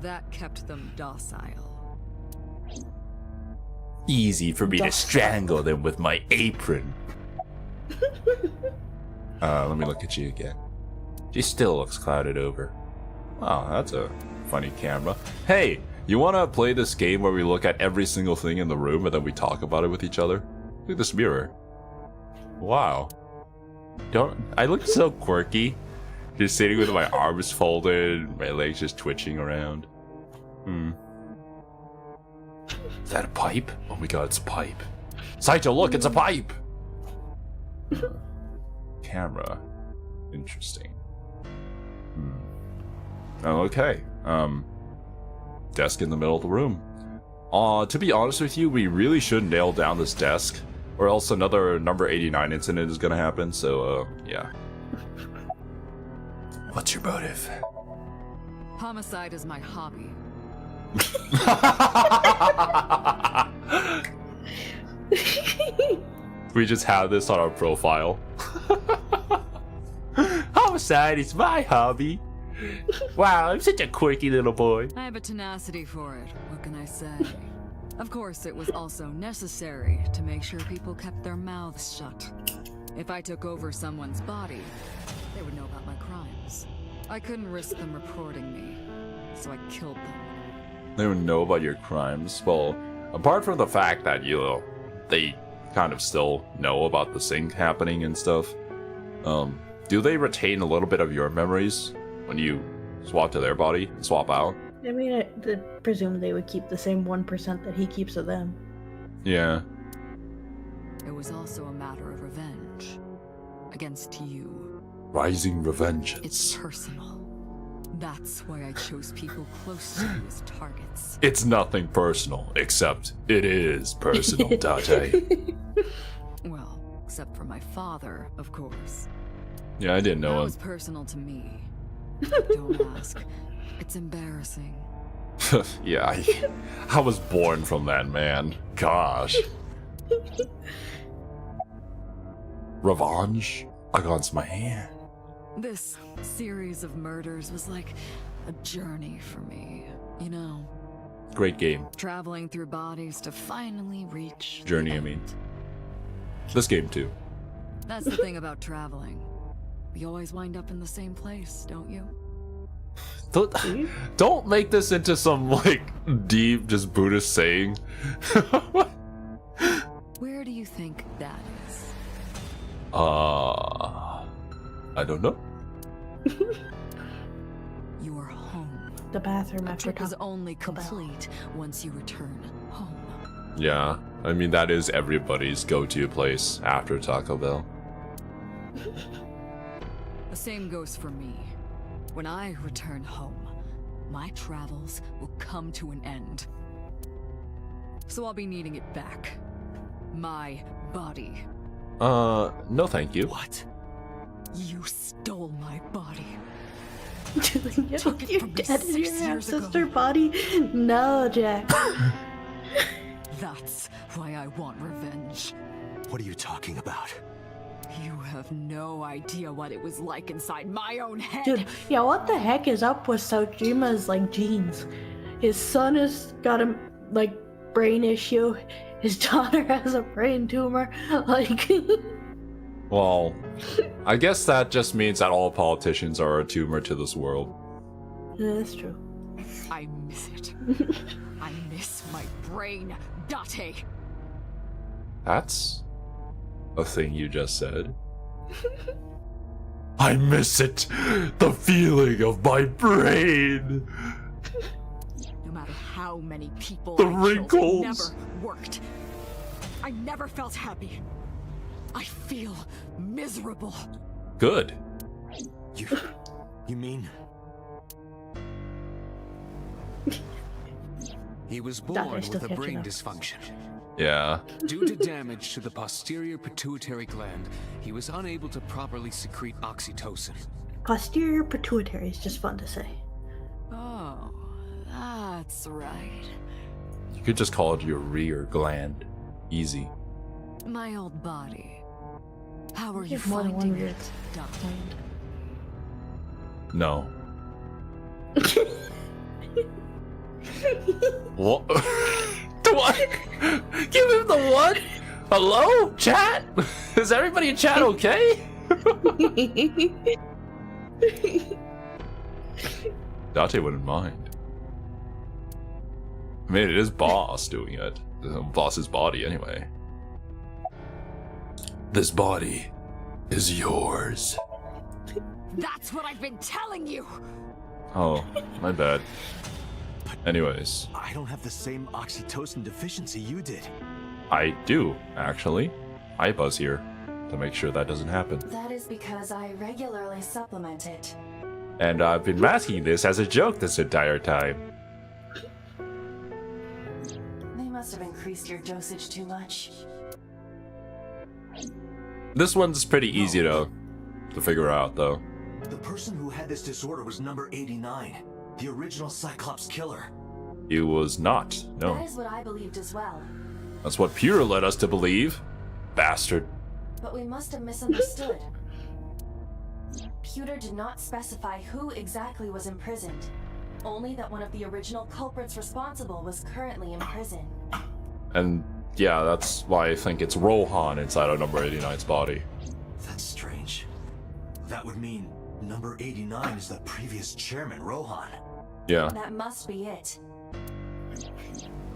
That kept them docile. Easy for me to strangle them with my apron. Let me look at you again. She still looks clouded over. Oh, that's a funny camera. Hey, you wanna play this game where we look at every single thing in the room and then we talk about it with each other? Look at this mirror. Wow. I look so quirky. Just sitting with my arms folded, my legs just twitching around. Is that a pipe? Oh my god, it's a pipe. Saito, look, it's a pipe! Camera. Interesting. Oh, okay. Desk in the middle of the room. To be honest with you, we really should nail down this desk, or else another number 89 incident is gonna happen, so, yeah. What's your motive? Homicide is my hobby. We just have this on our profile. Homicide is my hobby. Wow, I'm such a quirky little boy. I have a tenacity for it. What can I say? Of course, it was also necessary to make sure people kept their mouths shut. If I took over someone's body, they would know about my crimes. I couldn't risk them reporting me, so I killed them. They would know about your crimes. Well, apart from the fact that, they kind of still know about the sync happening and stuff, do they retain a little bit of your memories when you swap to their body and swap out? I mean, I presume they would keep the same 1% that he keeps of them. Yeah. It was also a matter of revenge. Against you. Rising revenge. It's personal. That's why I chose people close to you as targets. It's nothing personal, except it is personal, Date. Well, except for my father, of course. Yeah, I didn't know That him. was personal to me. Don't ask. It's embarrassing. Yeah, I was born from that, man. Gosh. Revenge against my hand. This series of murders was like a journey for me, you know? Great game. Traveling through bodies to finally reach Journey, the I mean. end. This game too. That's the thing about traveling. You always wind up in the same place, don't you? Don't make this into some like deep, just Buddhist saying. Where do you think that is? I don't know. Your home. The bathroom A after trip is Taco only Bell. complete once you return home. Yeah, I mean that is everybody's go-to place after Taco Bell. The same goes for me. When I return home, my travels will come to an end. So I'll be needing it back. My body. No thank you. What? You stole my body. Took it your from me dead 6 your years ago. sister body? No, Jack. That's why I want revenge. What are you talking about? You have no idea what it was like inside my own head. Dude, yeah, what the heck is up with Sojima's, like, genes? His son has got a, like, brain issue. His daughter has a brain tumor. Like... Well, I guess that just means that all politicians are a tumor to this world. Yeah, that's true. I miss it. I miss my brain, Date. That's a thing you just said. I miss it. The feeling of my brain. No matter how many people The I killed, it wrinkles. never worked. I never felt happy. I feel miserable. Good. You mean? He was Doctor, born still with a catching brain up. dysfunction. Yeah. Due to damage to the posterior pituitary gland, he was unable to properly secrete oxytocin. Posterior pituitary is just fun to say. Oh, that's right. You could just call it your rear gland. Easy. My old body. How are You you have more than one finding rear it, Doc? No. What? The what? Give him the what? Hello, chat? Is everybody in chat okay? Date wouldn't mind. I mean, it is Boss doing it. Boss's body, anyway. This body is yours. That's what I've been telling you! Oh, my bad. Anyways, I don't have the same oxytocin deficiency you did. I do, actually. I buzz here to make sure that doesn't happen. That is because I regularly supplement it. And I've been masking this as a joke this entire time. They must have increased your dosage too much. This one's pretty easy to figure out, though. The person who had this disorder was number 89, the original Cyclops killer. It was not. That No. is what I believed as well. That's what Pure led us to believe. Bastard. But we must have misunderstood. Pewter did not specify who exactly was imprisoned. Only that one of the original culprits responsible was currently in prison. And yeah, that's why I think it's Rohan inside of number 89's body. That's strange. That would mean number 89 is the previous chairman, Rohan. Yeah. That must be it.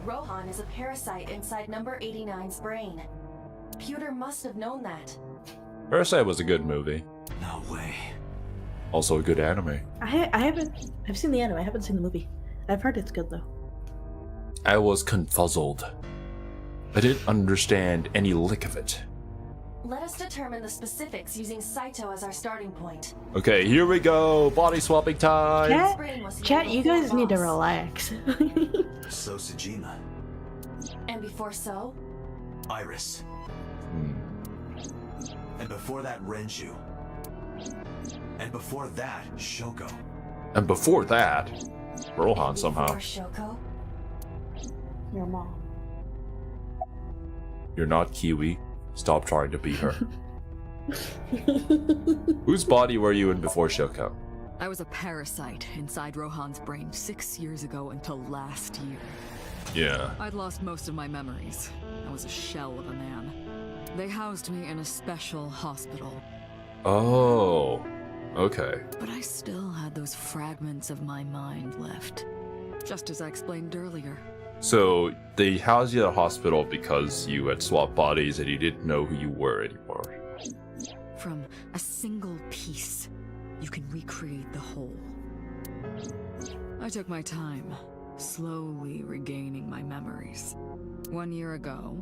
Rohan is a parasite inside number 89's brain. Pewter must have known that. Parasite was a good movie. No way. Also a good anime. I've seen the anime, I haven't seen the movie. I've heard it's good though. I was confuzzled. I didn't understand any lick of it. Let us determine the specifics using Saito as our starting point. Okay, here we go. Body swapping time. Chat, brain was chat, named you before guys need to Boss. relax. So Sejima. And before so, Iris. Hmm. And before that, Renju. And before that, Shoko. And before that, Rohan somehow. Before Shoko? Your mom. You're not Kiwi. Stop trying to be her. Whose body were you in before Shoko? I was a parasite inside Rohan's brain 6 years ago until last year. Yeah. I'd lost most of my memories. I was a shell of a man. They housed me in a special hospital. Oh. Okay. But I still had those fragments of my mind left. Just as I explained earlier. So they housed you at a hospital because you had swapped bodies and you didn't know who you were anymore. From a single piece, you can recreate the whole. I took my time, slowly regaining my memories. 1 year ago,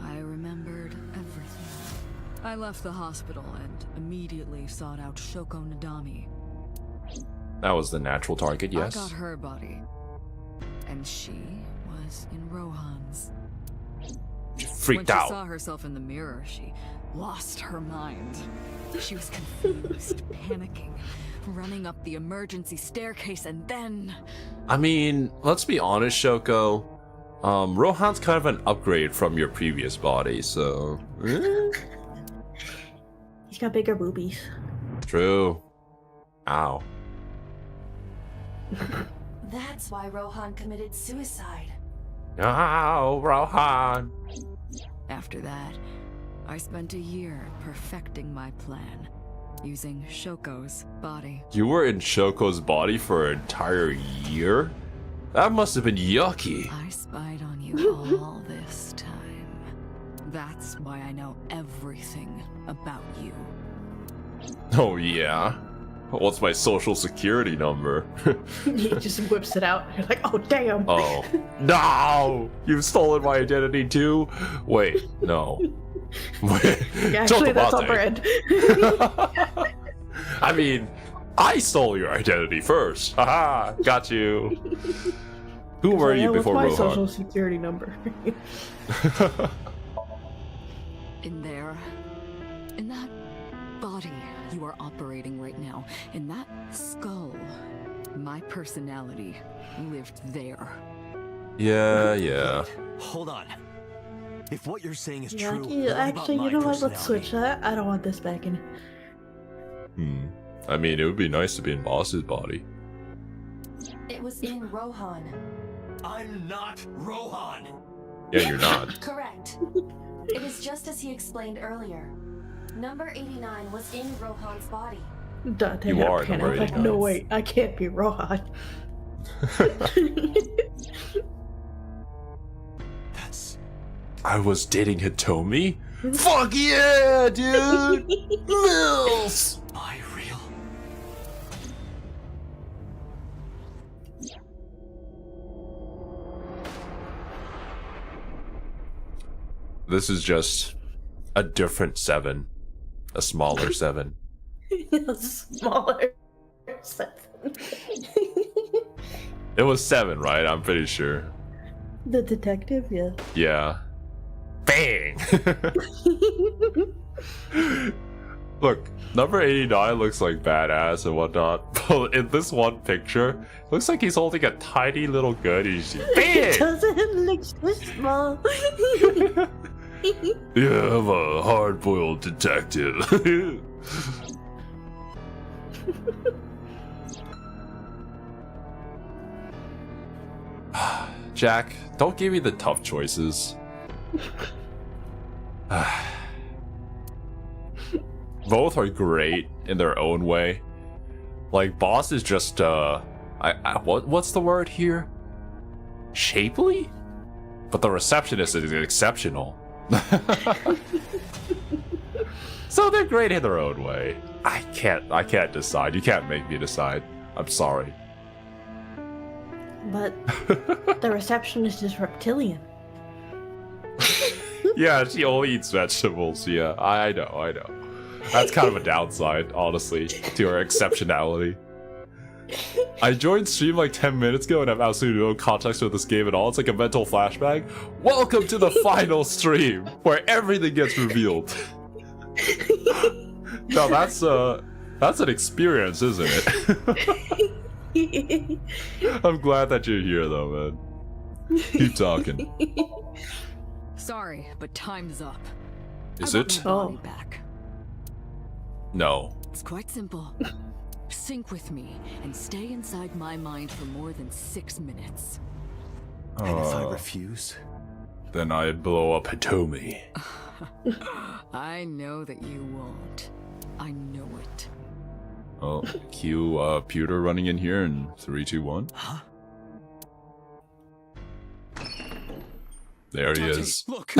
I remembered everything. I left the hospital and immediately sought out Shoko Nadami. That was the natural target, yes. I got her body, and she was in Rohan's. She freaked When out. she saw herself in the mirror, she lost her mind. She was confused, panicking, running up the emergency staircase, and then... I mean, let's be honest, Shoko. Rohan's kind of an upgrade from your previous body, so... He's got bigger boobies. True. Ow. That's why Rohan committed suicide. Ow, Rohan. After that, I spent a year perfecting my plan, using Shoko's body. You were in Shoko's body for an entire year? That must have been yucky. I spied on you all this time. That's why I know everything about you. Oh yeah? What's my social security number? He just whips it out. You're like, oh damn. Oh. No! You've stolen my identity too? Wait, no. Wait. Actually, that's on Chocolate. brand. I mean, I stole your identity first. Haha, got you. Who were you before What's my social Rohan? security number? In there, in that body you are operating right now, in that skull, my personality lived there. Yeah. Hold on. If what you're saying is Yeah, true, actually, what about actually, my you know what? Let's personality? switch that. I don't want this back in. I mean, it would be nice to be in Boss's body. It was in Rohan. I'm not Rohan. Yeah, you're not. Correct. It is just as he explained earlier. Number 89 was in Rohan's body. Dante You had a are panic, number like, 89. no, wait, I can't be Rohan. That's I was dating Hitomi? Fuck yeah, dude! Mills! my real. This is just a different 7. A smaller 7. Smaller. It was 7, right? I'm pretty sure. The detective, yeah. Yeah. Bang! Look, number 89 looks like badass and whatnot, but in this one picture, it looks like he's holding a tiny little gun. He's just, bang! Doesn't look so small. Yeah, I'm a hard-boiled detective. Jack, don't give me the tough choices. Both are great in their own way. Like, Boss is just, what's the word here? Shapely? But the receptionist is exceptional. So they're great in their own way. I can't decide. You can't make me decide. I'm sorry. But the receptionist is reptilian. Yeah, she only eats vegetables. Yeah, I know. That's kind of a downside, honestly, to her exceptionality. I joined stream like 10 minutes ago and have absolutely no context with this game at all. It's like a mental flashback. Welcome to the final stream, where everything gets revealed. No, that's an experience, isn't it? I'm glad that you're here, though, man. Keep talking. Sorry, but time's up. Is I want it? my body Oh. back. No. It's quite simple. Sync with me and stay inside my mind for more than 6 minutes. And if I refuse? Then I'd blow up Hitomi. I know that you won't. I know it. Oh, cue Pewter running in here in 3, 2, 1. Huh? There he Dante, is. look.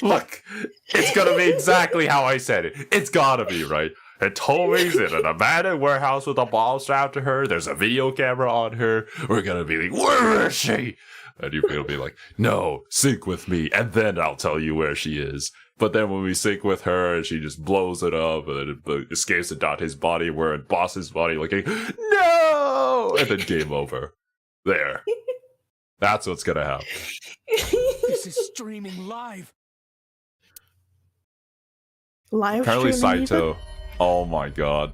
Look, it's gonna be exactly how I said it. It's gotta be, right? Hitomi's in an abandoned warehouse with a bomb strapped to her. There's a video camera on her. We're gonna be like, where is she? And you'll be like, no, sync with me, and then I'll tell you where she is. But then when we sync with her, and she just blows it up, and it escapes to Dante's body, we're in Boss's body looking, no! And then game over. There. That's what's gonna happen. This is streaming live. Live Apparently streaming Saito. Oh my god.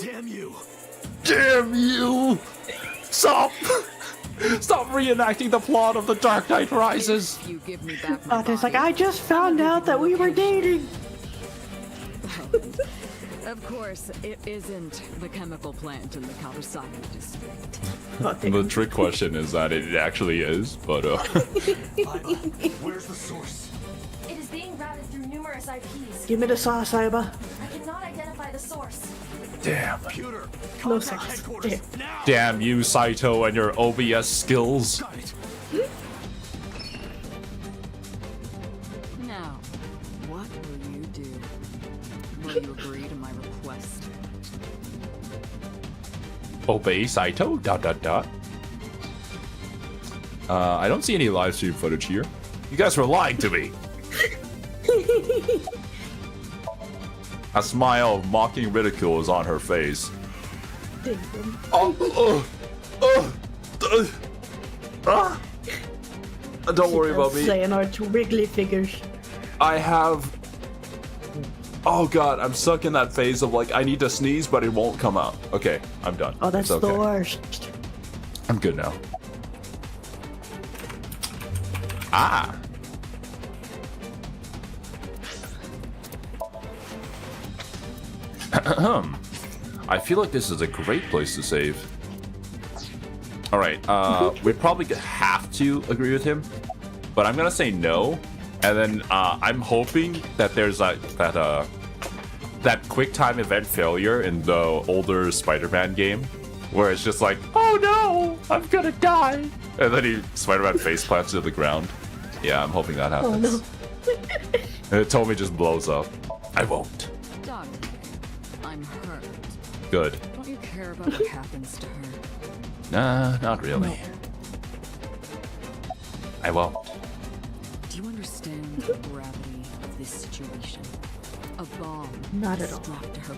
Damn you! Damn you! Stop! Stop reenacting the plot of The Dark Knight Rises! If you give me back my Dante's like, body, I just found out that we were dating. of course, it isn't the chemical plant in the Kawasaki district. Oh, The damn. trick question is that it actually is, but Where's the source? It is being routed through numerous IPs. Give me the sauce, Aiba. I cannot identify the source. damn. Pewter! No Contact sauce. headquarters Damn. now! Damn you, Saito, and your OBS skills. Got it! Now, what will you do? Will you agree to my request? Obey Saito? ... I don't see any live stream footage here. You guys were lying to me. A smile of mocking ridicule is on her face. Damn. Don't worry about me. Saying our two wriggly figures. I have... Oh god, I'm stuck in that phase of like, I need to sneeze, but it won't come out. Okay, I'm done. Oh, that's It's okay. the worst. I'm good now. Ah! I feel like this is a great place to save. Alright, we probably have to agree with him, but I'm gonna say no, and then I'm hoping that there's that quick time event failure in the older Spider-Man game, where it's just like, oh no, I'm gonna die, and then Spider-Man face plants to the ground. Yeah, I'm hoping that happens. Oh, And it totally just blows up. I won't. Doctor, I'm hurt. Good. Don't you care about what happens to her? Nah, not really. I won't. Do you understand the gravity of this situation? A bomb Not at all. strapped to her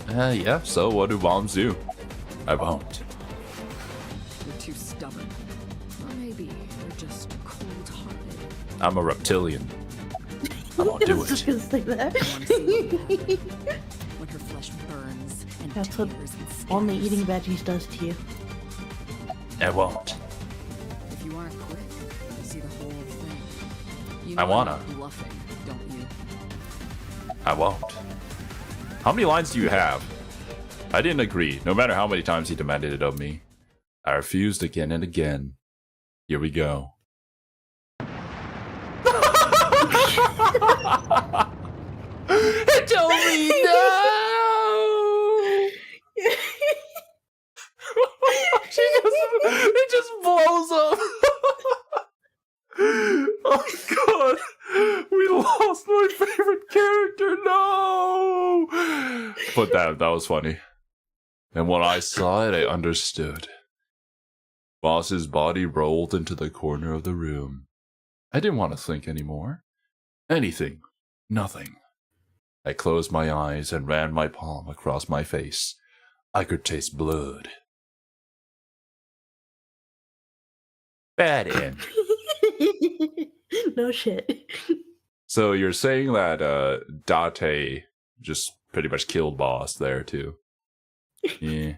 body. Yeah, so what do bombs do? I won't. You're too stubborn. Or maybe you're just cold-hearted. I'm a reptilian. I won't do I was just it. gonna say that. Want to see what happens when her flesh burns and That's what tears and scatters. only eating veggies does to you. I won't. If you aren't quick, you see the whole thing. You I know wanna. I'm not bluffing, don't you? I won't. How many lines do you have? I didn't agree, no matter how many times he demanded it of me. I refused again and again. Here we go. It told me no! It just blows up. Oh god, we lost my favorite character. No, but that was funny. And when I saw it, I understood. Boss's body rolled into the corner of the room. I didn't want to think anymore. Anything. Nothing. I closed my eyes and ran my palm across my face. I could taste blood. Bad end. No shit. So you're saying that Date just pretty much killed Boss there too? Yeah.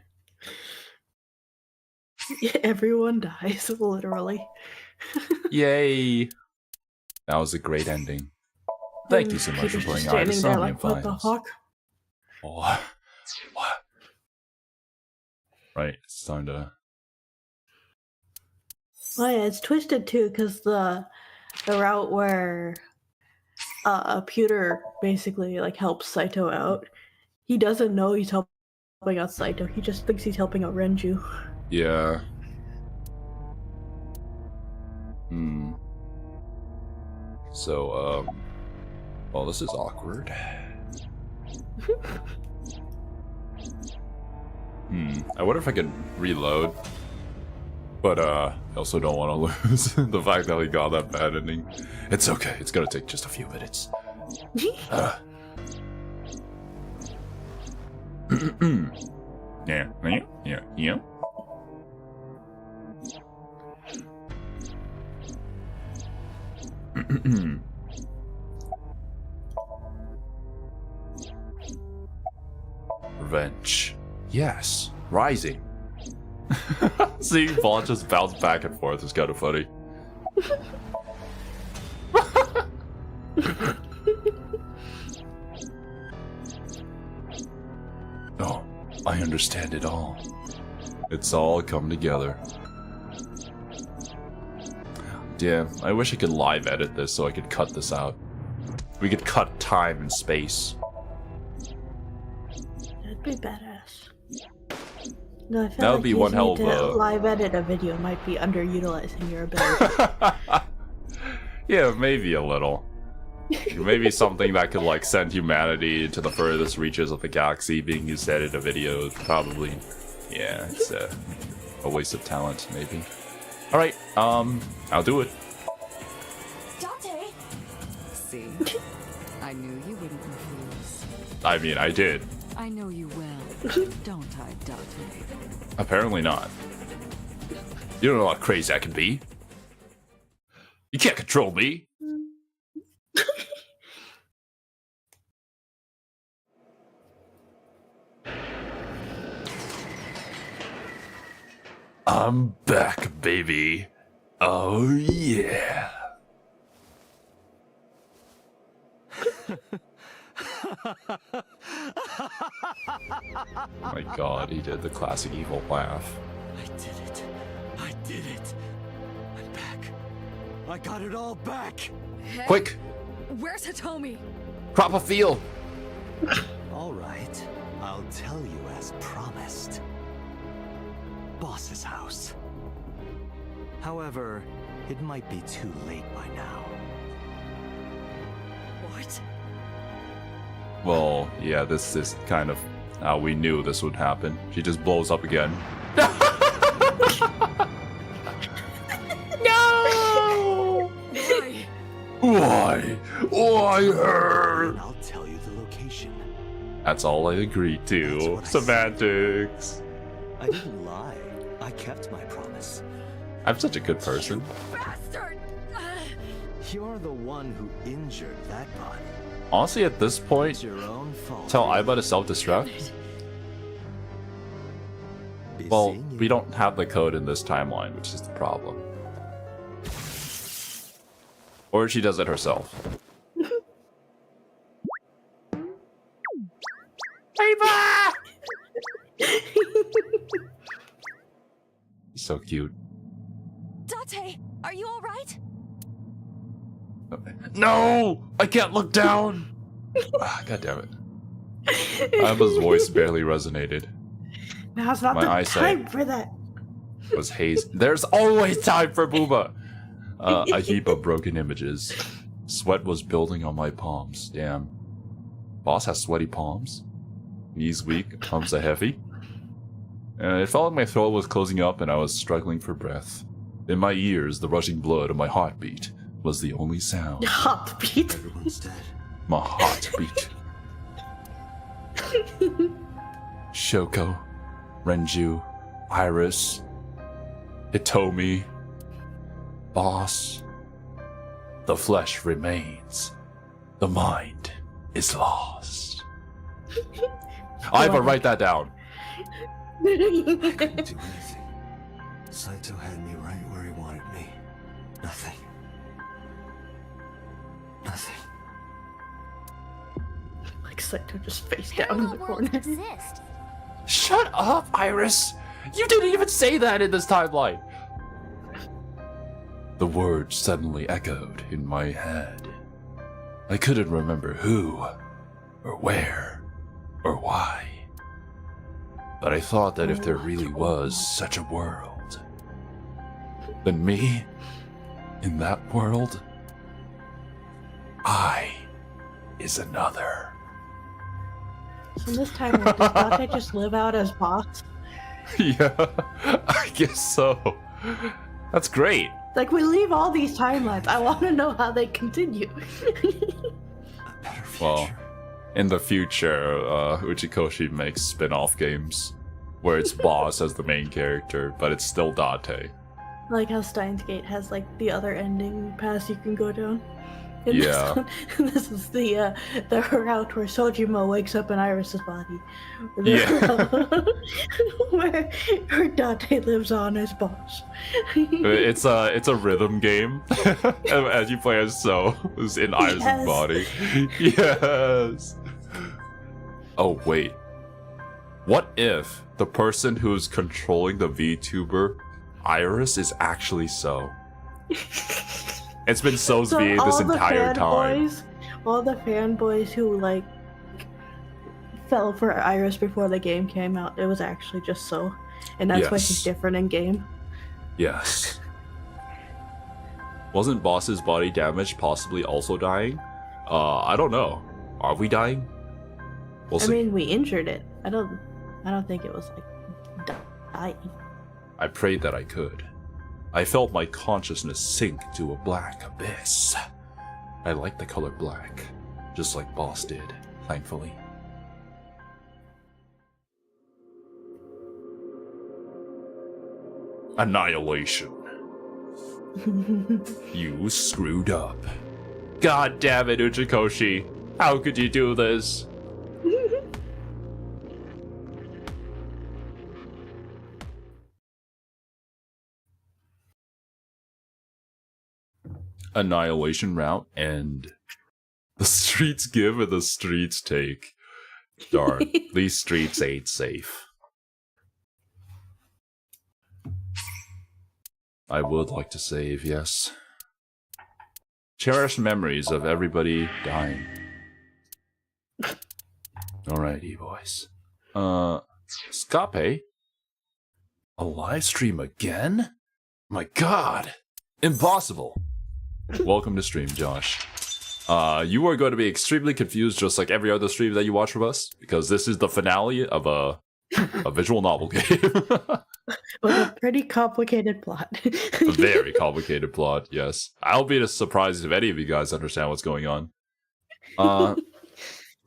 Everyone dies, literally. Yay! That was a great ending. Thank you so much for Peter's playing just Eye of the standing there Somnium like, what the Files. fuck? Oh, what? Right, it's time to. Oh yeah, it's twisted too, because the route where Pewter basically like helps Saito out, he doesn't know he's helping out Saito. He just thinks he's helping out Renju. Yeah. Hmm. So, well, this is awkward. I wonder if I could reload. But, I also don't want to lose the fact that we got that bad ending. It's okay. It's gonna take just a few minutes. Yeah. Revenge. Yes. Rising. Seeing Vaughn just bounce back and forth is kind of funny. Oh, I understand it all. It's all come together. Damn, I wish I could live edit this so I could cut this out. We could cut time and space. That'd be badass. No, I feel That would like be one hell using it of to a- live edit a video might be underutilizing your ability. Yeah, maybe a little. Maybe something that could like send humanity to the furthest reaches of the galaxy being used to edit a video is probably, yeah, it's a waste of talent, maybe. All right, I'll do it. Dante! See? I knew you wouldn't refuse. I mean, I did. I know you well, don't I, Dante? Apparently not. You don't know how crazy I can be. You can't control me. I'm back, baby. Oh, yeah. My god, he did the classic evil laugh. I did it. I did it. I'm back. I got it all back. Hey, Quick, where's Hitomi? crop a field. All right. I'll tell you as promised. Boss's house. However, it might be too late by now. What? Well, yeah, this is kind of how we knew this would happen. She just blows up again. No! Why? Why? Why her? And I'll tell you the location. That's all I agreed That's to. what I said. Semantics. I didn't lie. I kept my promise. I'm such a good person. Bastard! You're the one who injured that body. Honestly, at this It's point, your own fault. tell Aiba to self-destruct. Be Well, seeing you. we don't have the code in this timeline, which is the problem. Or she does it herself. Ava! So cute. Dante, are you alright? No! I can't look down! God damn it. Aiba's voice barely resonated. Now's not My the eyesight. time for that. It was haze. There's always time for Booba! A heap of broken images. Sweat was building on my palms. Damn. Boss has sweaty palms. Knees weak, arms are heavy. It felt like my throat was closing up and I was struggling for breath. In my ears, the rushing blood of my heartbeat was the only sound. Heartbeat. Everyone's dead. My heartbeat. Shoko, Renju, Iris, Hitomi, Boss. The flesh remains. The mind is lost. I have to write that down. I couldn't do anything. Saito had me right where he wanted me. Nothing. Nothing. Like Saito just face down in the corner. Exist. Shut up, Iris! You didn't even say that in this timeline! The words suddenly echoed in my head. I couldn't remember who, or where, or why. But I thought that if there really was such a world, then me, in that world, I is another. So in this time, does Dante just live out as boss? Yeah, I guess so. That's great. Like, we leave all these timelines. I want to know how they continue. A better future. Well, in the future, Uchikoshi makes spin-off games where it's Boss as the main character, but it's still Date. Like how Steins Gate has, like, the other ending path you can go down. And Yeah. This is the route where Sojima wakes up in Iris's body. Yeah. where Date lives on as boss. It's a rhythm game, as you play as So, who's in Iris' Yes. body. Yes. Oh wait, what if the person who's controlling the VTuber, Iris, is actually So? It's been So's So V this all the entire time. all the fanboys who, like, fell for Iris before the game came out, it was actually just So. And that's why she's Yes. different in game. Yes. Wasn't Boss's body damaged possibly also dying? I don't know. Are we dying? We'll I see. mean, we injured it. I don't think it was, like, dying. I prayed that I could. I felt my consciousness sink to a black abyss. I like the color black, just like Boss did, thankfully. Annihilation. You screwed up. God damn it, Uchikoshi. How could you do this? Annihilation route, and the streets give and the streets take. Darn, these streets ain't safe. I would like to save, yes. Cherish memories of everybody dying. Alrighty, boys. Scape? A live stream again? My god! Impossible! Welcome to stream, Josh. You are going to be extremely confused just like every other stream that you watch from us, because this is the finale of a visual novel game. With a pretty complicated plot. A very complicated plot, yes. I'll be surprised if any of you guys understand what's going on.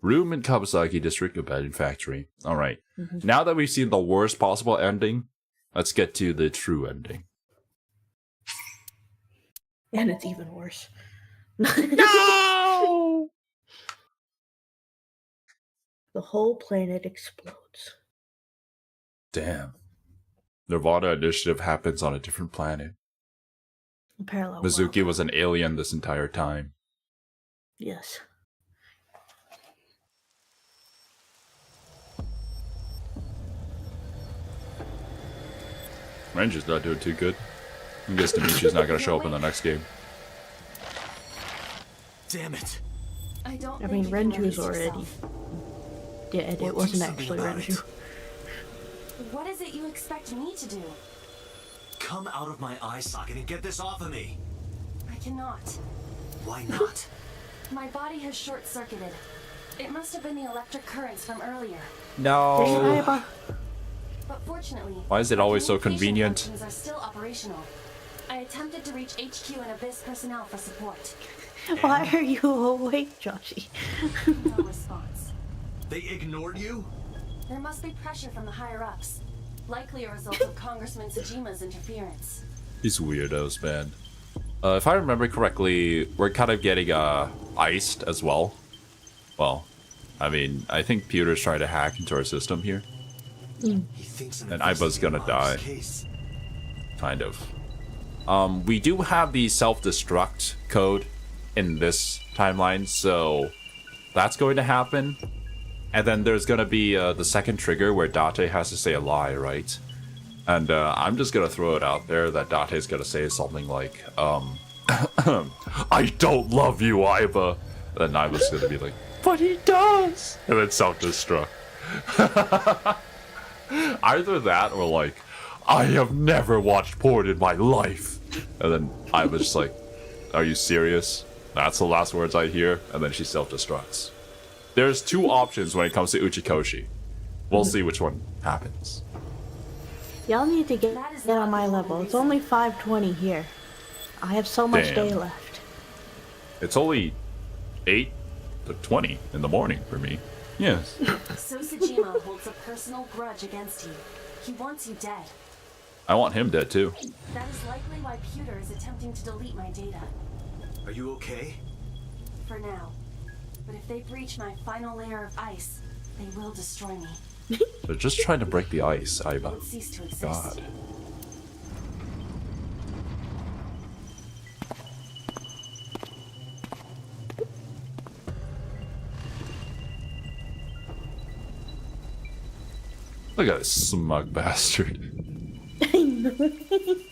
Room in Kawasaki District Abandoned Factory. Alright. Now that we've seen the worst possible ending, let's get to the true ending. And it's even worse. No! The whole planet explodes. Damn. Nirvana Initiative happens on a different planet. A parallel Mizuki world. was an alien this entire time. Yes. Ranger's not doing too good. I guess Dimitri's not going to show up in the next game. Damn it. I don't I think mean, you can Renju's release already yourself. dead. Well, It do wasn't something actually about Renju. What is it you expect me to do? Come out of my eye socket and get this off of me. I cannot. Why not? My body has short-circuited. It must have been the electric currents from earlier. No. But fortunately, Why is it always so communication convenient? functions are still operational. I attempted to reach HQ and Abyss personnel for support. Why are you awake, Joshy? No response. They ignored you? There must be pressure from the higher-ups. Likely a result of Congressman Tsujima's interference. These weirdos, man. If I remember correctly, we're kind of getting iced as well. Well, I mean, I think Pewter's trying to hack into our system here. He thinks I'm And Iba's gonna investigating Miles' die. case. Kind of. We do have the self-destruct code in this timeline, so that's going to happen. And then there's going to be the second trigger where Date has to say a lie, right? And I'm just going to throw it out there that Date's going to say something like, I don't love you, Iba. And then Iba's going to be like, but he does! And then self-destruct. Either that or like, I have never watched porn in my life. And then I was just like, are you serious? That's the last words I hear. And then she self-destructs. There's two options when it comes to Uchikoshi. We'll see which one happens. Y'all need to get on my level. It's only 5:20 here. I have so much Damn. day left. It's only 8 to 20 in the morning for me. Yes. Sosajima holds a personal grudge against you. He wants you dead. I want him dead too. That is likely why Pewter is attempting to delete my data. Are you okay? For now. But if they breach my final layer of ice, they will destroy me. They're just trying to break the ice, I Iba. won't cease to exist. God. Look at this smug bastard.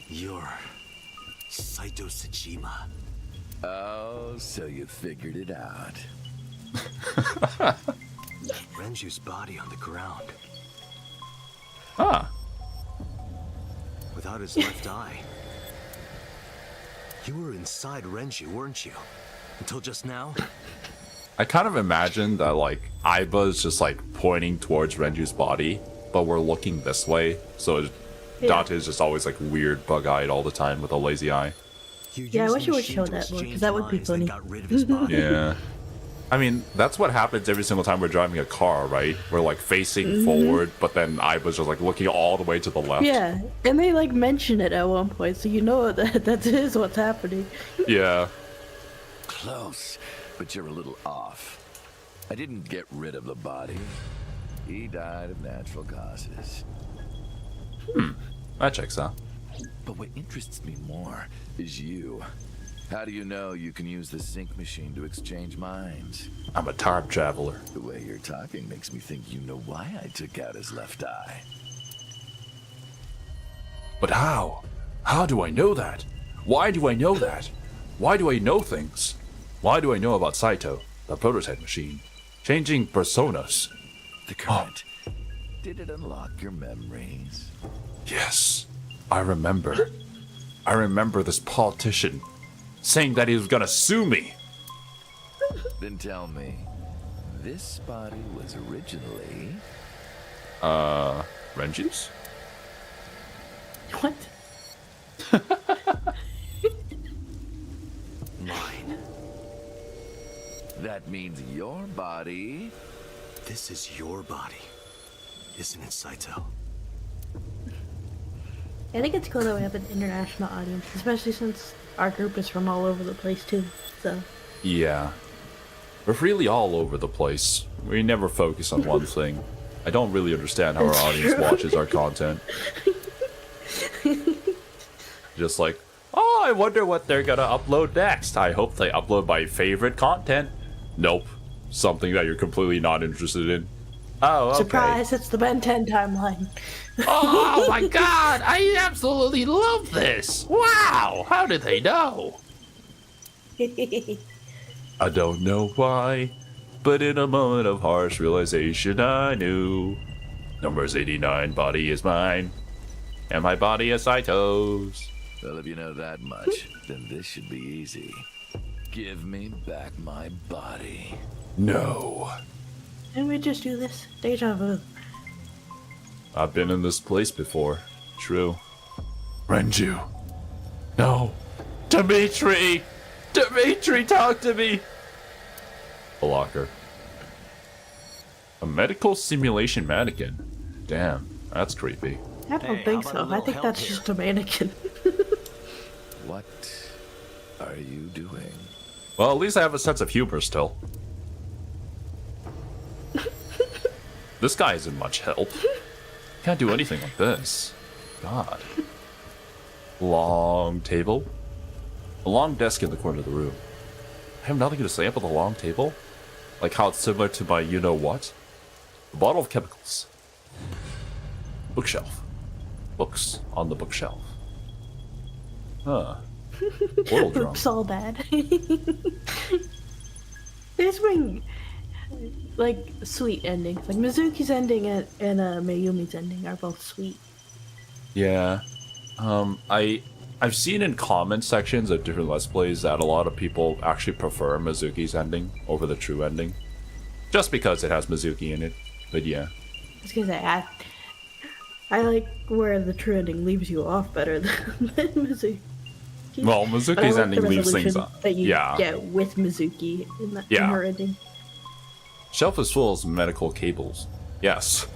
You're Saito Sajima. Oh, so you figured it out. Renju's body on the ground. Ah. Without his left eye. You were inside Renju, weren't you? Until just now? I kind of imagine that, like, Iba's just, like, pointing towards Renju's body, but we're looking this way, so Dante's just always, like, weird, bug-eyed all the time with a lazy eye. Yeah, I wish you would show that more, because that would be funny. Yeah. I mean, that's what happens every single time we're driving a car, right? We're, like, facing forward, but then Iba's just, like, looking all the way to the left. Yeah, and they, like, mention it at one point, so you know that is what's happening. Yeah. Close, but you're a little off. I didn't get rid of the body. He died of natural causes. That checks out. But what interests me more is you. How do you know you can use the sync machine to exchange minds? I'm a time traveler. The way you're talking makes me think you know why I took out his left eye. But how? How do I know that? Why do I know that? Why do I know things? Why do I know about Saito, the prototype machine? Changing personas. The current. Did it unlock your memories? Yes, I remember. I remember this politician saying that he was gonna sue me. Then tell me, this body was originally... Renju's? What? Mine. That means your body... This is your body. Isn't it, Saito? I think it's cool that we have an international audience, especially since our group is from all over the place too, so. Yeah. We're really all over the place. We never focus on one thing. I don't really understand how our audience watches our content. Just like, oh, I wonder what they're gonna upload next. I hope they upload my favorite content. Nope. Something that you're completely not interested in. Oh, okay. Surprise, it's the Ben 10 timeline. Oh my god, I absolutely love this. Wow, how did they know? I don't know why, but in a moment of harsh realization I knew. Numbers 89, body is mine, and my body is Saito's. Well, if you know that much, then this should be easy. Give me back my body. No. Didn't we just do this? Deja vu. I've been in this place before. True. Renju. No. Dimitri! Dimitri, talk to me! A locker. A medical simulation mannequin. Damn, that's creepy. I don't Hey, think how about so. a I little think help that's here? just a mannequin. What are you doing? Well, at least I have a sense of humor still. This guy isn't much help. Can't do anything like this. God. Long table. A long desk in the corner of the room. I have nothing to say about the long table. Like how it's similar to my you-know-what. A bottle of chemicals. Bookshelf. Books on the bookshelf. Huh. Portal drum. Oops, all bad. There's been like sweet endings. Like Mizuki's ending and Mayumi's ending are both sweet. Yeah. I've seen in comment sections of different Let's Plays that a lot of people actually prefer Mizuki's ending over the true ending. Just because it has Mizuki in it. But yeah. I was gonna say, I like where the true ending leaves you off better than Mizuki. Well, Mizuki's ending leaves things on. That you get with Mizuki in her ending. Shelf is full of medical cables. Yes.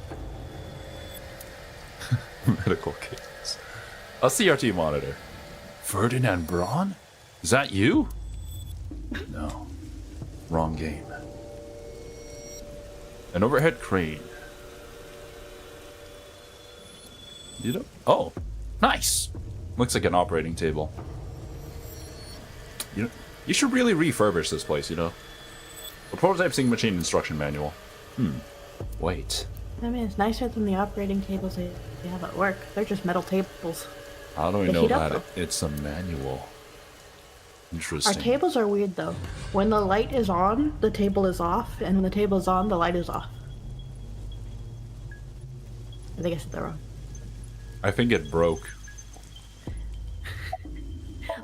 Medical cables. A CRT monitor. Ferdinand Braun? Is that you? No. Wrong game. An overhead crane. You know? Oh, nice. Looks like an operating table. You should really refurbish this place, you know? A prototype singing machine instruction manual. Wait. I mean, it's nicer than the operating tables they have at work. They're just metal tables. How do we They know heat up, that it's a manual? Interesting. Our tables are weird though. When the light is on, the table is off, and when the table is on, the light is off. I think I said that wrong. I think it broke.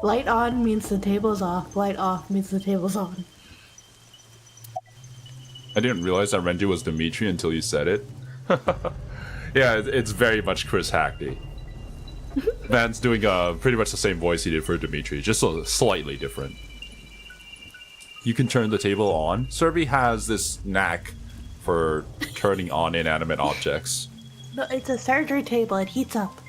Light on means the table is off. Light off means the table's on. I didn't realize that Renji was Dimitri until you said it. Yeah, it's very much Chris Hackney. Man's doing pretty much the same voice he did for Dimitri, just slightly different. You can turn the table on. Serby has this knack for turning on inanimate objects. No, it's a surgery table. It heats up.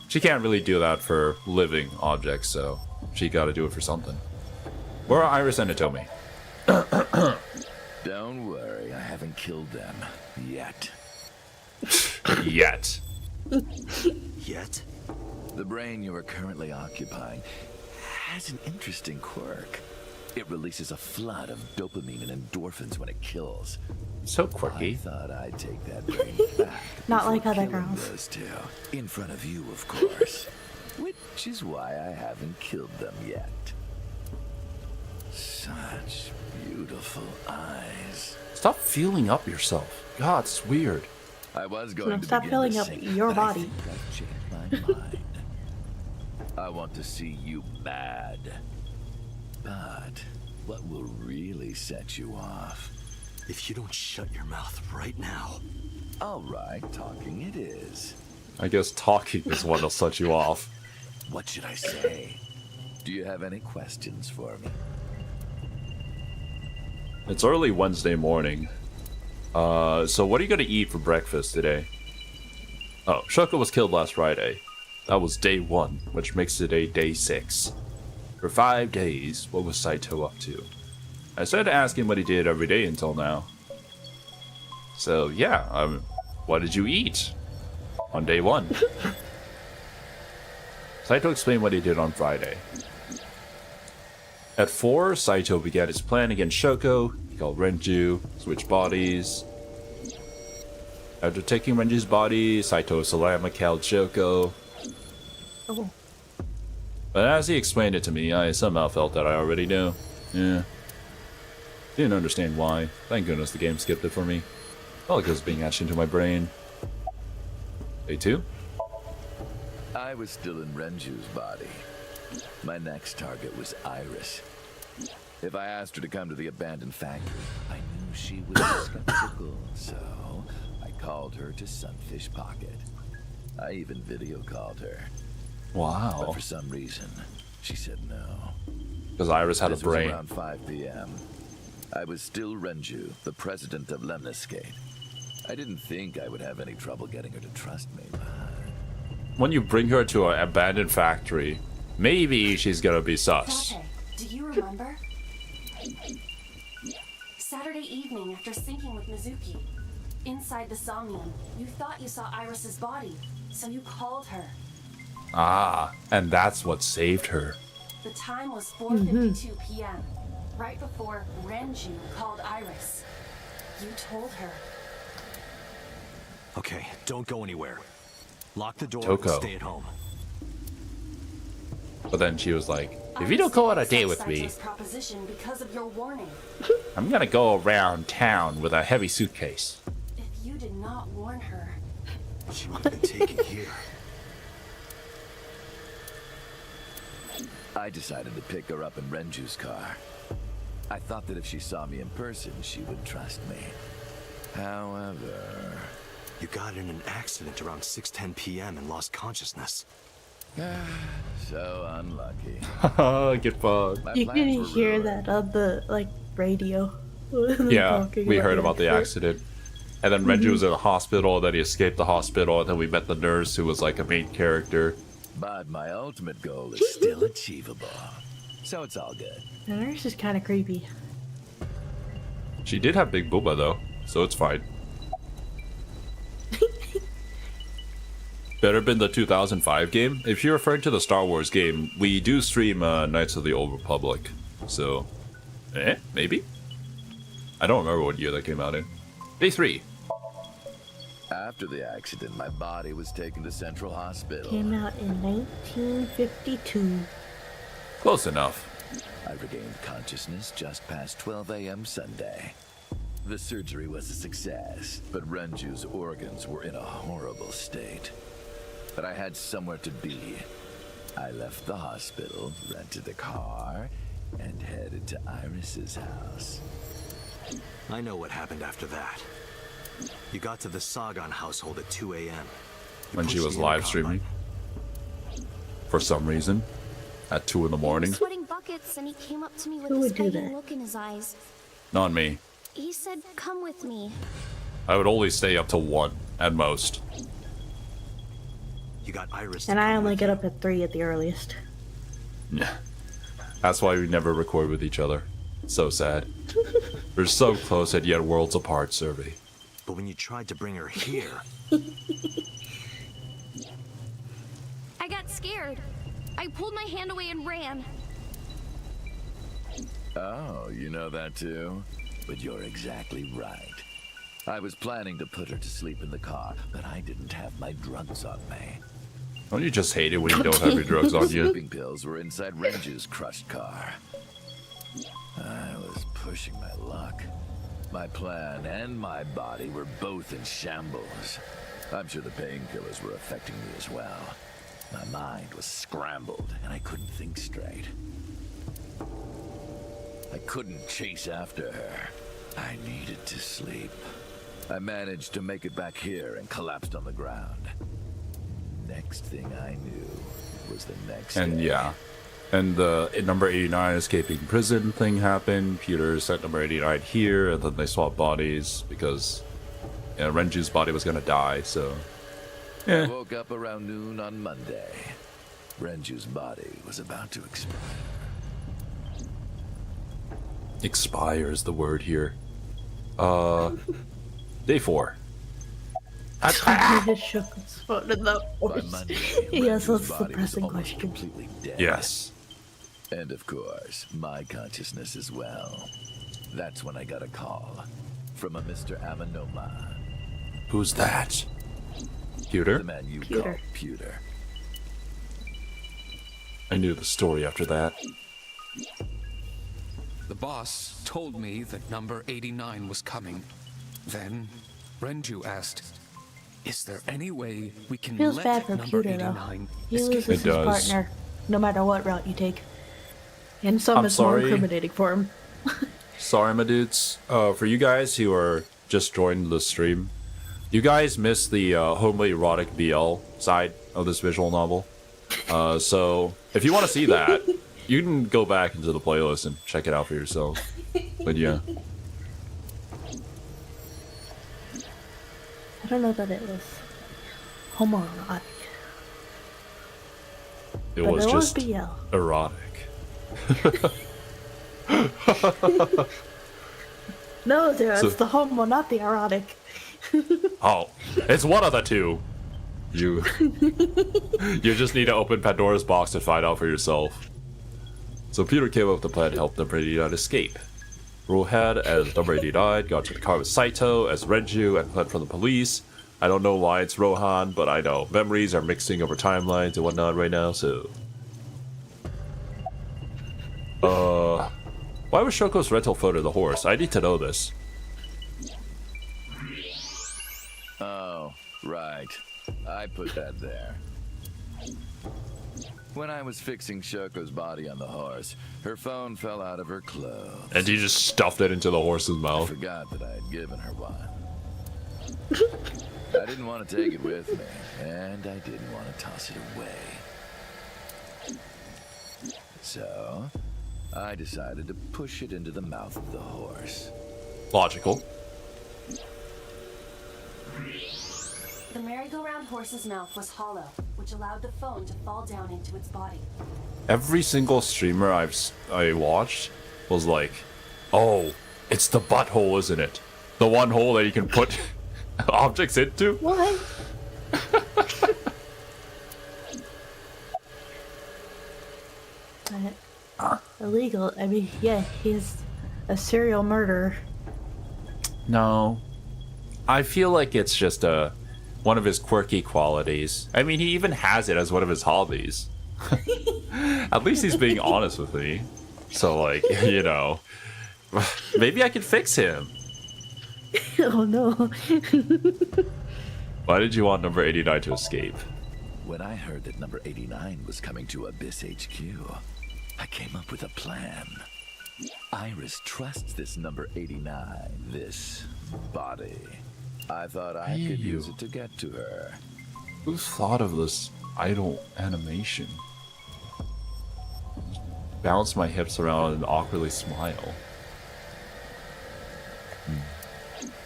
She can't really do that for living objects, so she gotta do it for something. Where are Iris and Atomi? Don't worry, I haven't killed them yet. Yet. Yet? The brain you are currently occupying has an interesting quirk. It releases a flood of dopamine and endorphins when it kills. So I quirky. thought I'd take that brain back. Not before like other killing girls. Those two. In front of you, of course. Which is why I haven't killed them yet. Such beautiful eyes. Stop feeling up yourself. God, it's weird. I was going to stop begin filling to up sing, your but I body. think I've changed my mind. I want to see you mad. But what will really set you off? If you don't shut your mouth right now. All right, talking it is. I guess talking is what will set you off. What should I say? Do you have any questions for me? It's early Wednesday morning. So what are you gonna eat for breakfast today? Oh, Shoko was killed last Friday. That was day 1, which makes today day 6. For 5 days, what was Saito up to? I started asking what he did every day until now. So yeah, what did you eat on day 1? Saito explained what he did on Friday. At 4, Saito began his plan against Shoko. He called Renju, switched bodies. After taking Renju's body, Saito Salama killed Shoko. Oh. But as he explained it to me, I somehow felt that I already knew. Yeah. Didn't understand why. Thank goodness the game skipped it for me. Felt like it was being etched into my brain. Day 2? I was still in Renju's body. My next target was Iris. If I asked her to come to the abandoned factory, I knew she was skeptical, so I called her to Sunfish Pocket. I even video called her. Wow. But for some reason, she said no. Because Iris had a This was brain. around 5 p.m. I was still Renju, the president of Lemniscate. I didn't think I would have any trouble getting her to trust me, but... When you bring her to an abandoned factory, maybe she's gonna be sus. Date, do you remember? Saturday evening after syncing with Mizuki. Inside the Somnium, you thought you saw Iris's body, so you called her. Ah, and that's what saved her. The time was 4:52 p.m., right before Renju called Iris. You told her. Okay, don't go anywhere. Lock the door Toko. and stay at home. But then she was like, If you don't go on a date with me, Cyclops' proposition because of your warning. I'm gonna go around town with a heavy suitcase. If you did not warn her, She would have been taken here. I decided to pick her up in Renju's car. I thought that if she saw me in person, she would trust me. However... You got in an accident around 6:10 p.m. and lost consciousness. So unlucky. Get fucked. My You plans can were hear ruined. that on the radio. Them Yeah, talking we heard about the accident. And then Renju was in the hospital, then he escaped the hospital, and then we met the nurse who was like a main character. But my ultimate goal is still achievable. So it's all good. The nurse is kind of creepy. She did have big booba though, so it's fine. Better been the 2005 game. If you're referring to the Star Wars game, we do stream Knights of the Old Republic. So, maybe? I don't remember what year that came out in. Day 3. After the accident, my body was taken to Central Hospital. Came out in 1952. Close enough. I regained consciousness just past 12 a.m. Sunday. The surgery was a success, but Renju's organs were in a horrible state. But I had somewhere to be. I left the hospital, rented a car, and headed to Iris's house. I know what happened after that. You got to the Sagan household at 2 a.m. When she was live streaming. For some reason. At 2 in the morning. Sweating buckets, and he came up to me with Who this would do begging that? look in his eyes. Not me. He said, "Come with me." I would only stay up to 1 at most. You got Iris. And to I come only with get you. up at 3 at the earliest. Yeah. That's why we never record with each other. So sad. We're so close and yet worlds apart, Survey. But when you tried to bring her here, I got scared. I pulled my hand away and ran. Oh, you know that too? But you're exactly right. I was planning to put her to sleep in the car, but I didn't have my drugs on me. Don't you just hate it when you don't have your drugs on you? Sleeping pills were inside Renju's crushed car. I was pushing my luck. My plan and my body were both in shambles. I'm sure the painkillers were affecting me as well. My mind was scrambled, and I couldn't think straight. I couldn't chase after her. I needed to sleep. I managed to make it back here and collapsed on the ground. Next thing I knew was the next And day. yeah. And the number 89 escaping prison thing happened. Peter sent number 89 here, and then they swapped bodies because Renju's body was gonna die, so. I Yeah. woke up around noon on Monday. Renju's body was about to expire. Expire is the word here. Day 4. He just shook his foot in the By horse. Monday, Yes, Renju's that's the body was pressing almost question. completely dead. Yes. And of course, my consciousness as well. That's when I got a call from a Mr. Amanoma, Who's that? the Pewter? man you Pewter. call Pewter. I knew the story after that. The boss told me that number 89 was coming. Then Renju asked, "Is there any way we can Feels let bad for number Pewter, though. 89 He escape?" loses It his does. partner, no matter what route you take. And some I'm is more sorry. incriminating for him. Sorry, my dudes. For you guys who are just joining the stream, you guys missed the homely erotic BL side of this visual novel. So if you want to see that, you can go back into the playlist and check it out for yourself. But yeah, I don't know that it was homoerotic. it But was there was just BL. erotic. No, it's So- the homo, not the erotic. Oh, it's one of the two. You just need to open Pandora's box and find out for yourself. So Peter came up with the plan to help number 89 escape. Rohan as number 89 got to the car with Saito as Renju and fled from the police. I don't know why it's Rohan, but I know memories are mixing over timelines and whatnot right now, so... Why was Shoko's rental photo the horse? I need to know this. Oh, right. I put that there. When I was fixing Shoko's body on the horse, her phone fell out of her clothes. And you just stuffed it into the horse's I mouth. forgot that I had given her one. I didn't want to take it with me, and I didn't want to toss it away. So, I decided to push it into the mouth of the horse. Logical. The merry-go-round horse's mouth was hollow, which allowed the phone to fall down into its body. Every single streamer I watched was like, oh, it's the butthole, isn't it? The one hole that you can put objects into? What? Illegal. I mean, yeah, he's a serial murderer. No. I feel like it's just one of his quirky qualities. I mean, he even has it as one of his hobbies. At least he's being honest with me. So, like, you know, maybe I could fix him. Oh no. Why did you want number 89 to escape? When I heard that number 89 was coming to Abyss HQ, I came up with a plan. Iris trusts this number 89, this body. I thought I could use it to get to her. Who thought of this idle animation? Bounce my hips around and awkwardly smile.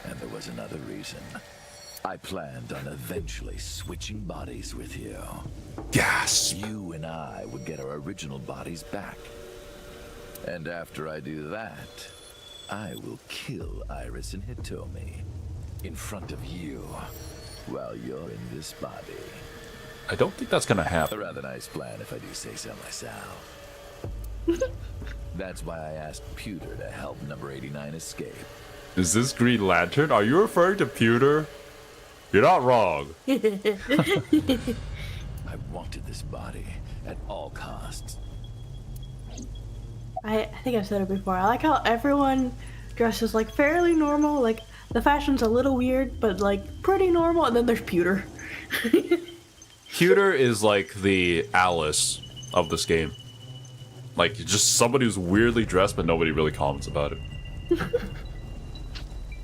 And there was another reason. I planned on eventually switching bodies with you. Gasp! You and I would get our original bodies back. And after I do that, I will kill Iris and Hitomi in front of you while you're in this body. I don't think that's gonna A happen. rather nice plan if I do say so myself. That's why I asked Pewter to help number 89 escape. Is this Green Lantern? Are you referring to Pewter? You're not wrong. I wanted this body at all costs. I think I've said it before. I like how everyone dresses like fairly normal. Like the fashion's a little weird, but like pretty normal. And then there's Pewter. Pewter is like the Alice of this game. Like, just somebody who's weirdly dressed, but nobody really comments about it.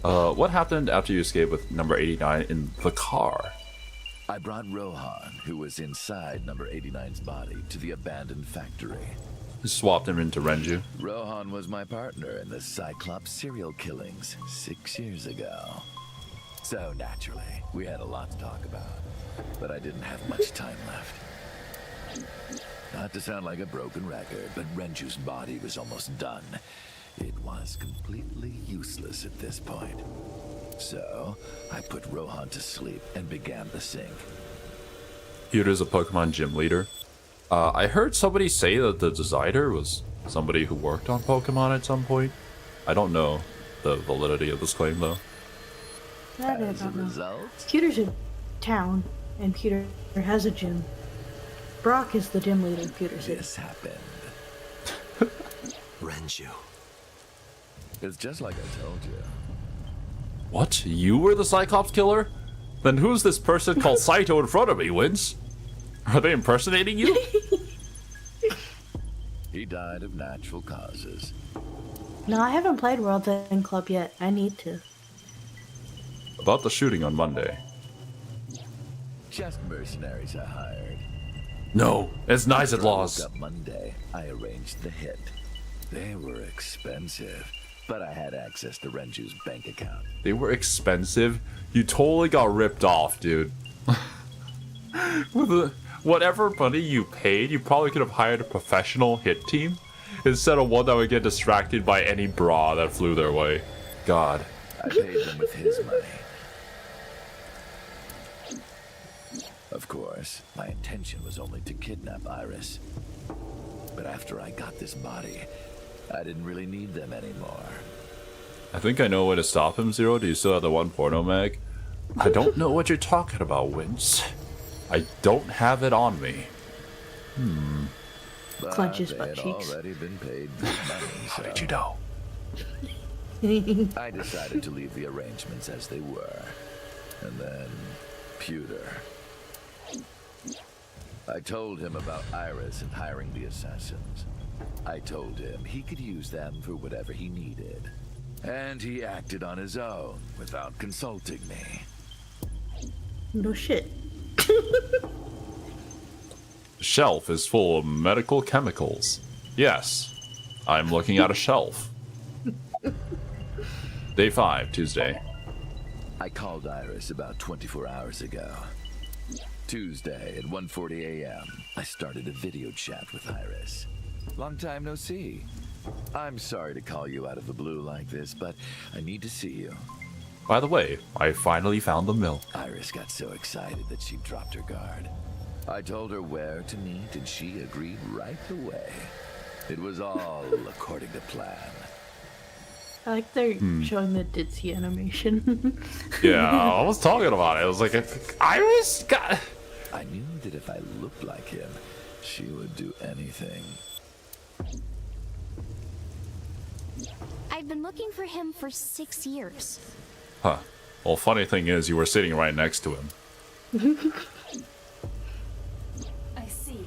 What happened after you escaped with number 89 in the car? I brought Rohan, who was inside number 89's body, to the abandoned factory. You swapped him into Renju. Rohan was my partner in the Cyclops serial killings 6 years ago. So naturally, we had a lot to talk about, but I didn't have much time left. Not to sound like a broken record, but Renju's body was almost done. It was completely useless at this point. So, I put Rohan to sleep and began the sync. Pewter's a Pokemon gym leader. I heard somebody say that the designer was somebody who worked on Pokemon at some point. I don't know the validity of this claim, though. That I As a don't know. result, Pewter's a town, and Pewter has a gym. Brock is the gym leader of Pewter City. this happened. Renju. It's just like I told you. What? You were the Cyclops killer? Then who's this person called Saito in front of me, Wins? Are they impersonating you? He died of natural causes. No, I haven't played World's End Club yet. I need to. About the shooting on Monday. Just mercenaries I hired. No, it's Knights at After I Laws. woke up Monday, I arranged the hit. They were expensive, but I had access to Renju's bank account. They were expensive. You totally got ripped off, dude. With whatever money you paid, you probably could have hired a professional hit team. Instead of one that would get distracted by any bra that flew their way. God. I paid him with his money. Of course, my intention was only to kidnap Iris. But after I got this body, I didn't really need them anymore. I think I know a way to stop him, Zero. Do you still have the one porno mag? I don't know what you're talking about, Wince. I don't have it on me. But Clenches they butt had cheeks. already been paid good money, How so did you know? I decided to leave the arrangements as they were. And then, Pewter. I told him about Iris and hiring the assassins. I told him he could use them for whatever he needed. And he acted on his own, without consulting me. No shit. The shelf is full of medical chemicals. Yes, I'm looking at a shelf. Day 5, Tuesday. I called Iris about 24 hours ago. Tuesday at 1:40 a.m., I started a video chat with Iris. Long time no see. I'm sorry to call you out of the blue like this, but I need to see you. By the way, I finally found the milk. Iris got so excited that she dropped her guard. I told her where to meet, and she agreed right away. It was all according to plan. I like they're showing the ditzy animation. Yeah, I was talking about it. I was like, Iris got... I knew that if I looked like him, she would do anything. I've been looking for him for 6 years. Huh. Well, funny thing is, you were sitting right next to him. I see.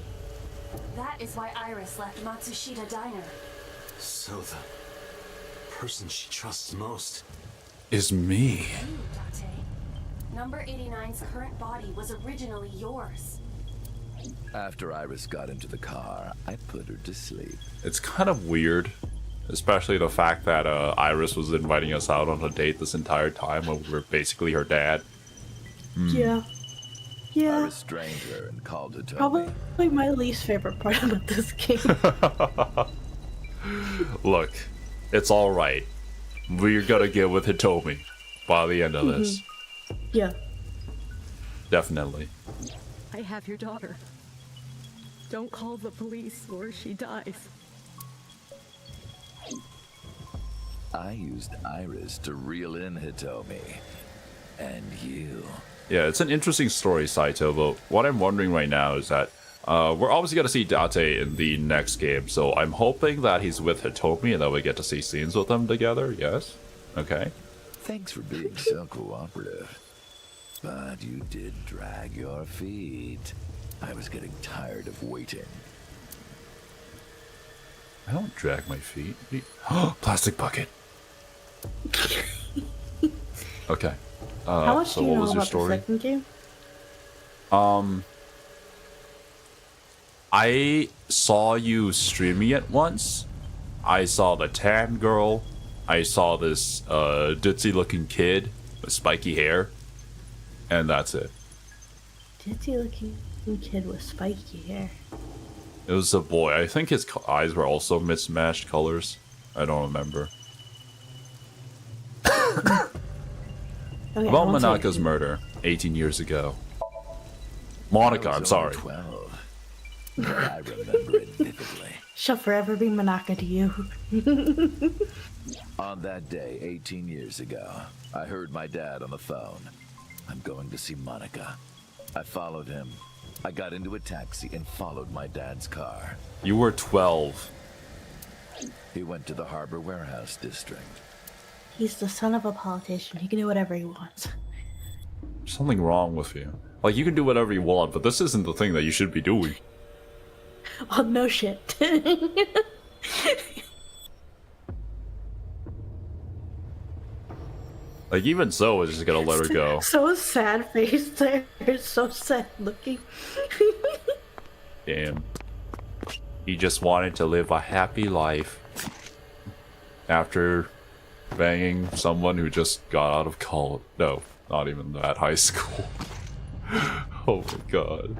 That is why Iris left Matsushita Diner. So the person she trusts most. Is me. You, Date. Number 89's current body was originally yours. After Iris got into the car, I put her to sleep. It's kind of weird. Especially the fact that Iris was inviting us out on a date this entire time when we were basically her dad. Yeah. Yeah. Iris strained her and called her to me. Probably my least favorite part about this game. Look, it's alright. We're gonna get with Hitomi by the end of this. Yeah. Definitely. I have your daughter. Don't call the police or she dies. I used Iris to reel in Hitomi. And you. Yeah, it's an interesting story, Saito, but what I'm wondering right now is that we're obviously going to see Date in the next game, so I'm hoping that he's with Hitomi and that we get to see scenes with them together, yes? Okay. Thanks for being so cooperative. But you did drag your feet. I was getting tired of waiting. I don't drag my feet. Plastic bucket. Okay. How much so do you what know was your about story? the second game? I saw you streaming it once. I saw the tan girl. I saw this ditzy looking kid with spiky hair. And that's it. Ditzy looking kid with spiky hair. It was a boy. I think his eyes were also mismatched colors. I don't remember. Okay, About one Manaka's second. murder 18 years ago. Monica, I'm sorry. 12. But I remember it vividly. She'll forever be Manaka to you. On that day, 18 years ago, I heard my dad on the phone. I'm going to see Monica. I followed him. I got into a taxi and followed my dad's car. You were 12. He went to the Harbor Warehouse District. He's the son of a politician. He can do whatever he wants. There's something wrong with you. Like, you can do whatever you want, but this isn't the thing that you should be doing. Oh, no shit. Like, even so, it's just gonna let her go. So sad face there. So sad looking. Damn. He just wanted to live a happy life. After banging someone who just got out of college. No, not even that, high school. Oh my god.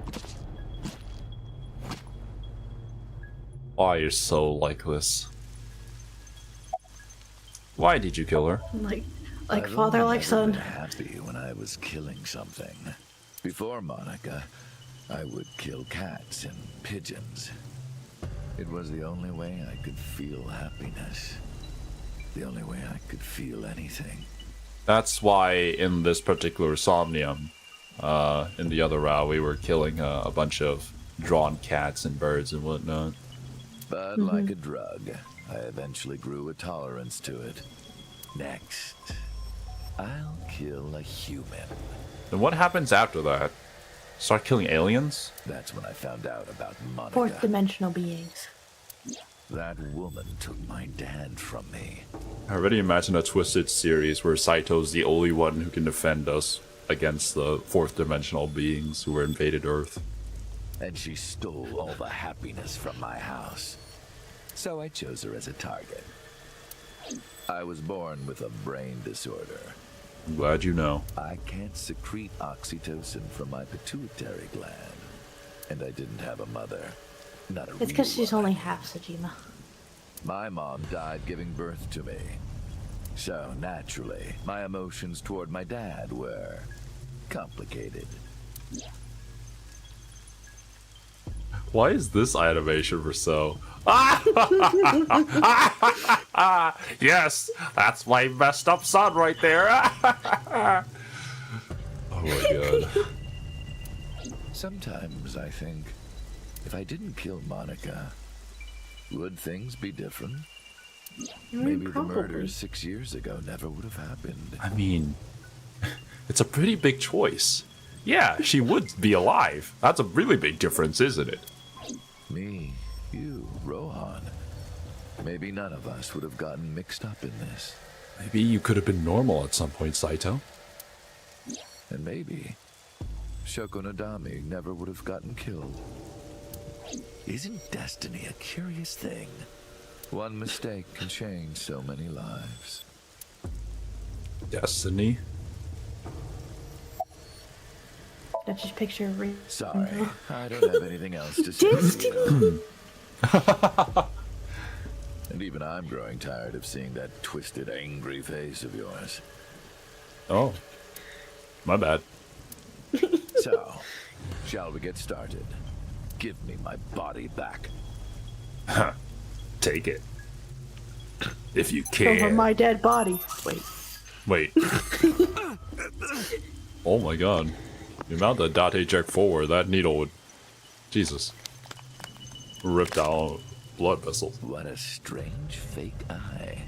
Why you're so like this? Why did you kill her? Like I've father, only like ever son. been happy when I was killing something. Before Monica, I would kill cats and pigeons. It was the only way I could feel happiness. The only way I could feel anything. That's why in this particular Somnium, in the other route, we were killing a bunch of drawn cats and birds and whatnot. But like a drug, I eventually grew a tolerance to it. Next, I'll kill a human. And what happens after that? Start killing aliens? That's when I found out about Monica. Fourth dimensional beings. That woman took my dad from me. I already imagine a twisted series where Saito's the only one who can defend us against the fourth dimensional beings who were invaded Earth. And she stole all the happiness from my house. So I chose her as a target. I was born with a brain disorder. I'm glad you know. I can't secrete oxytocin from my pituitary gland. And I didn't have a mother. Not a It's because real she's one. only half Sejima. My mom died giving birth to me. So, naturally, my emotions toward my dad were complicated. Why is this animation for so? Yes, that's my messed up son right there. Oh my god. Sometimes I think, if I didn't kill Monica, would things be different? Maybe the murders 6 years ago never would have happened. I mean, it's a pretty big choice. Yeah, she would be alive. That's a really big difference, isn't it? Me, you, Rohan. Maybe none of us would have gotten mixed up in this. Maybe you could have been normal at some point, Saito. And maybe Shoko Nadami never would have gotten killed. Isn't destiny a curious thing? One mistake can change so many lives. Destiny? Let's just picture Sorry, I don't have anything else to say to you. And even I'm growing tired of seeing that twisted, angry face of yours. Oh. My bad. So, shall we get started? Give me my body back. Take it. If you Over can. my dead body. Wait. Oh my god. The amount that Date eject forward, that needle would... Jesus. Ripped out blood vessels. What a strange fake eye.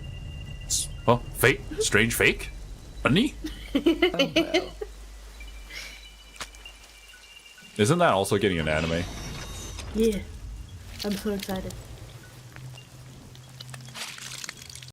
Huh? Fake? Strange fake? A knee? Oh well. Isn't that also getting an anime? Yeah. I'm so excited.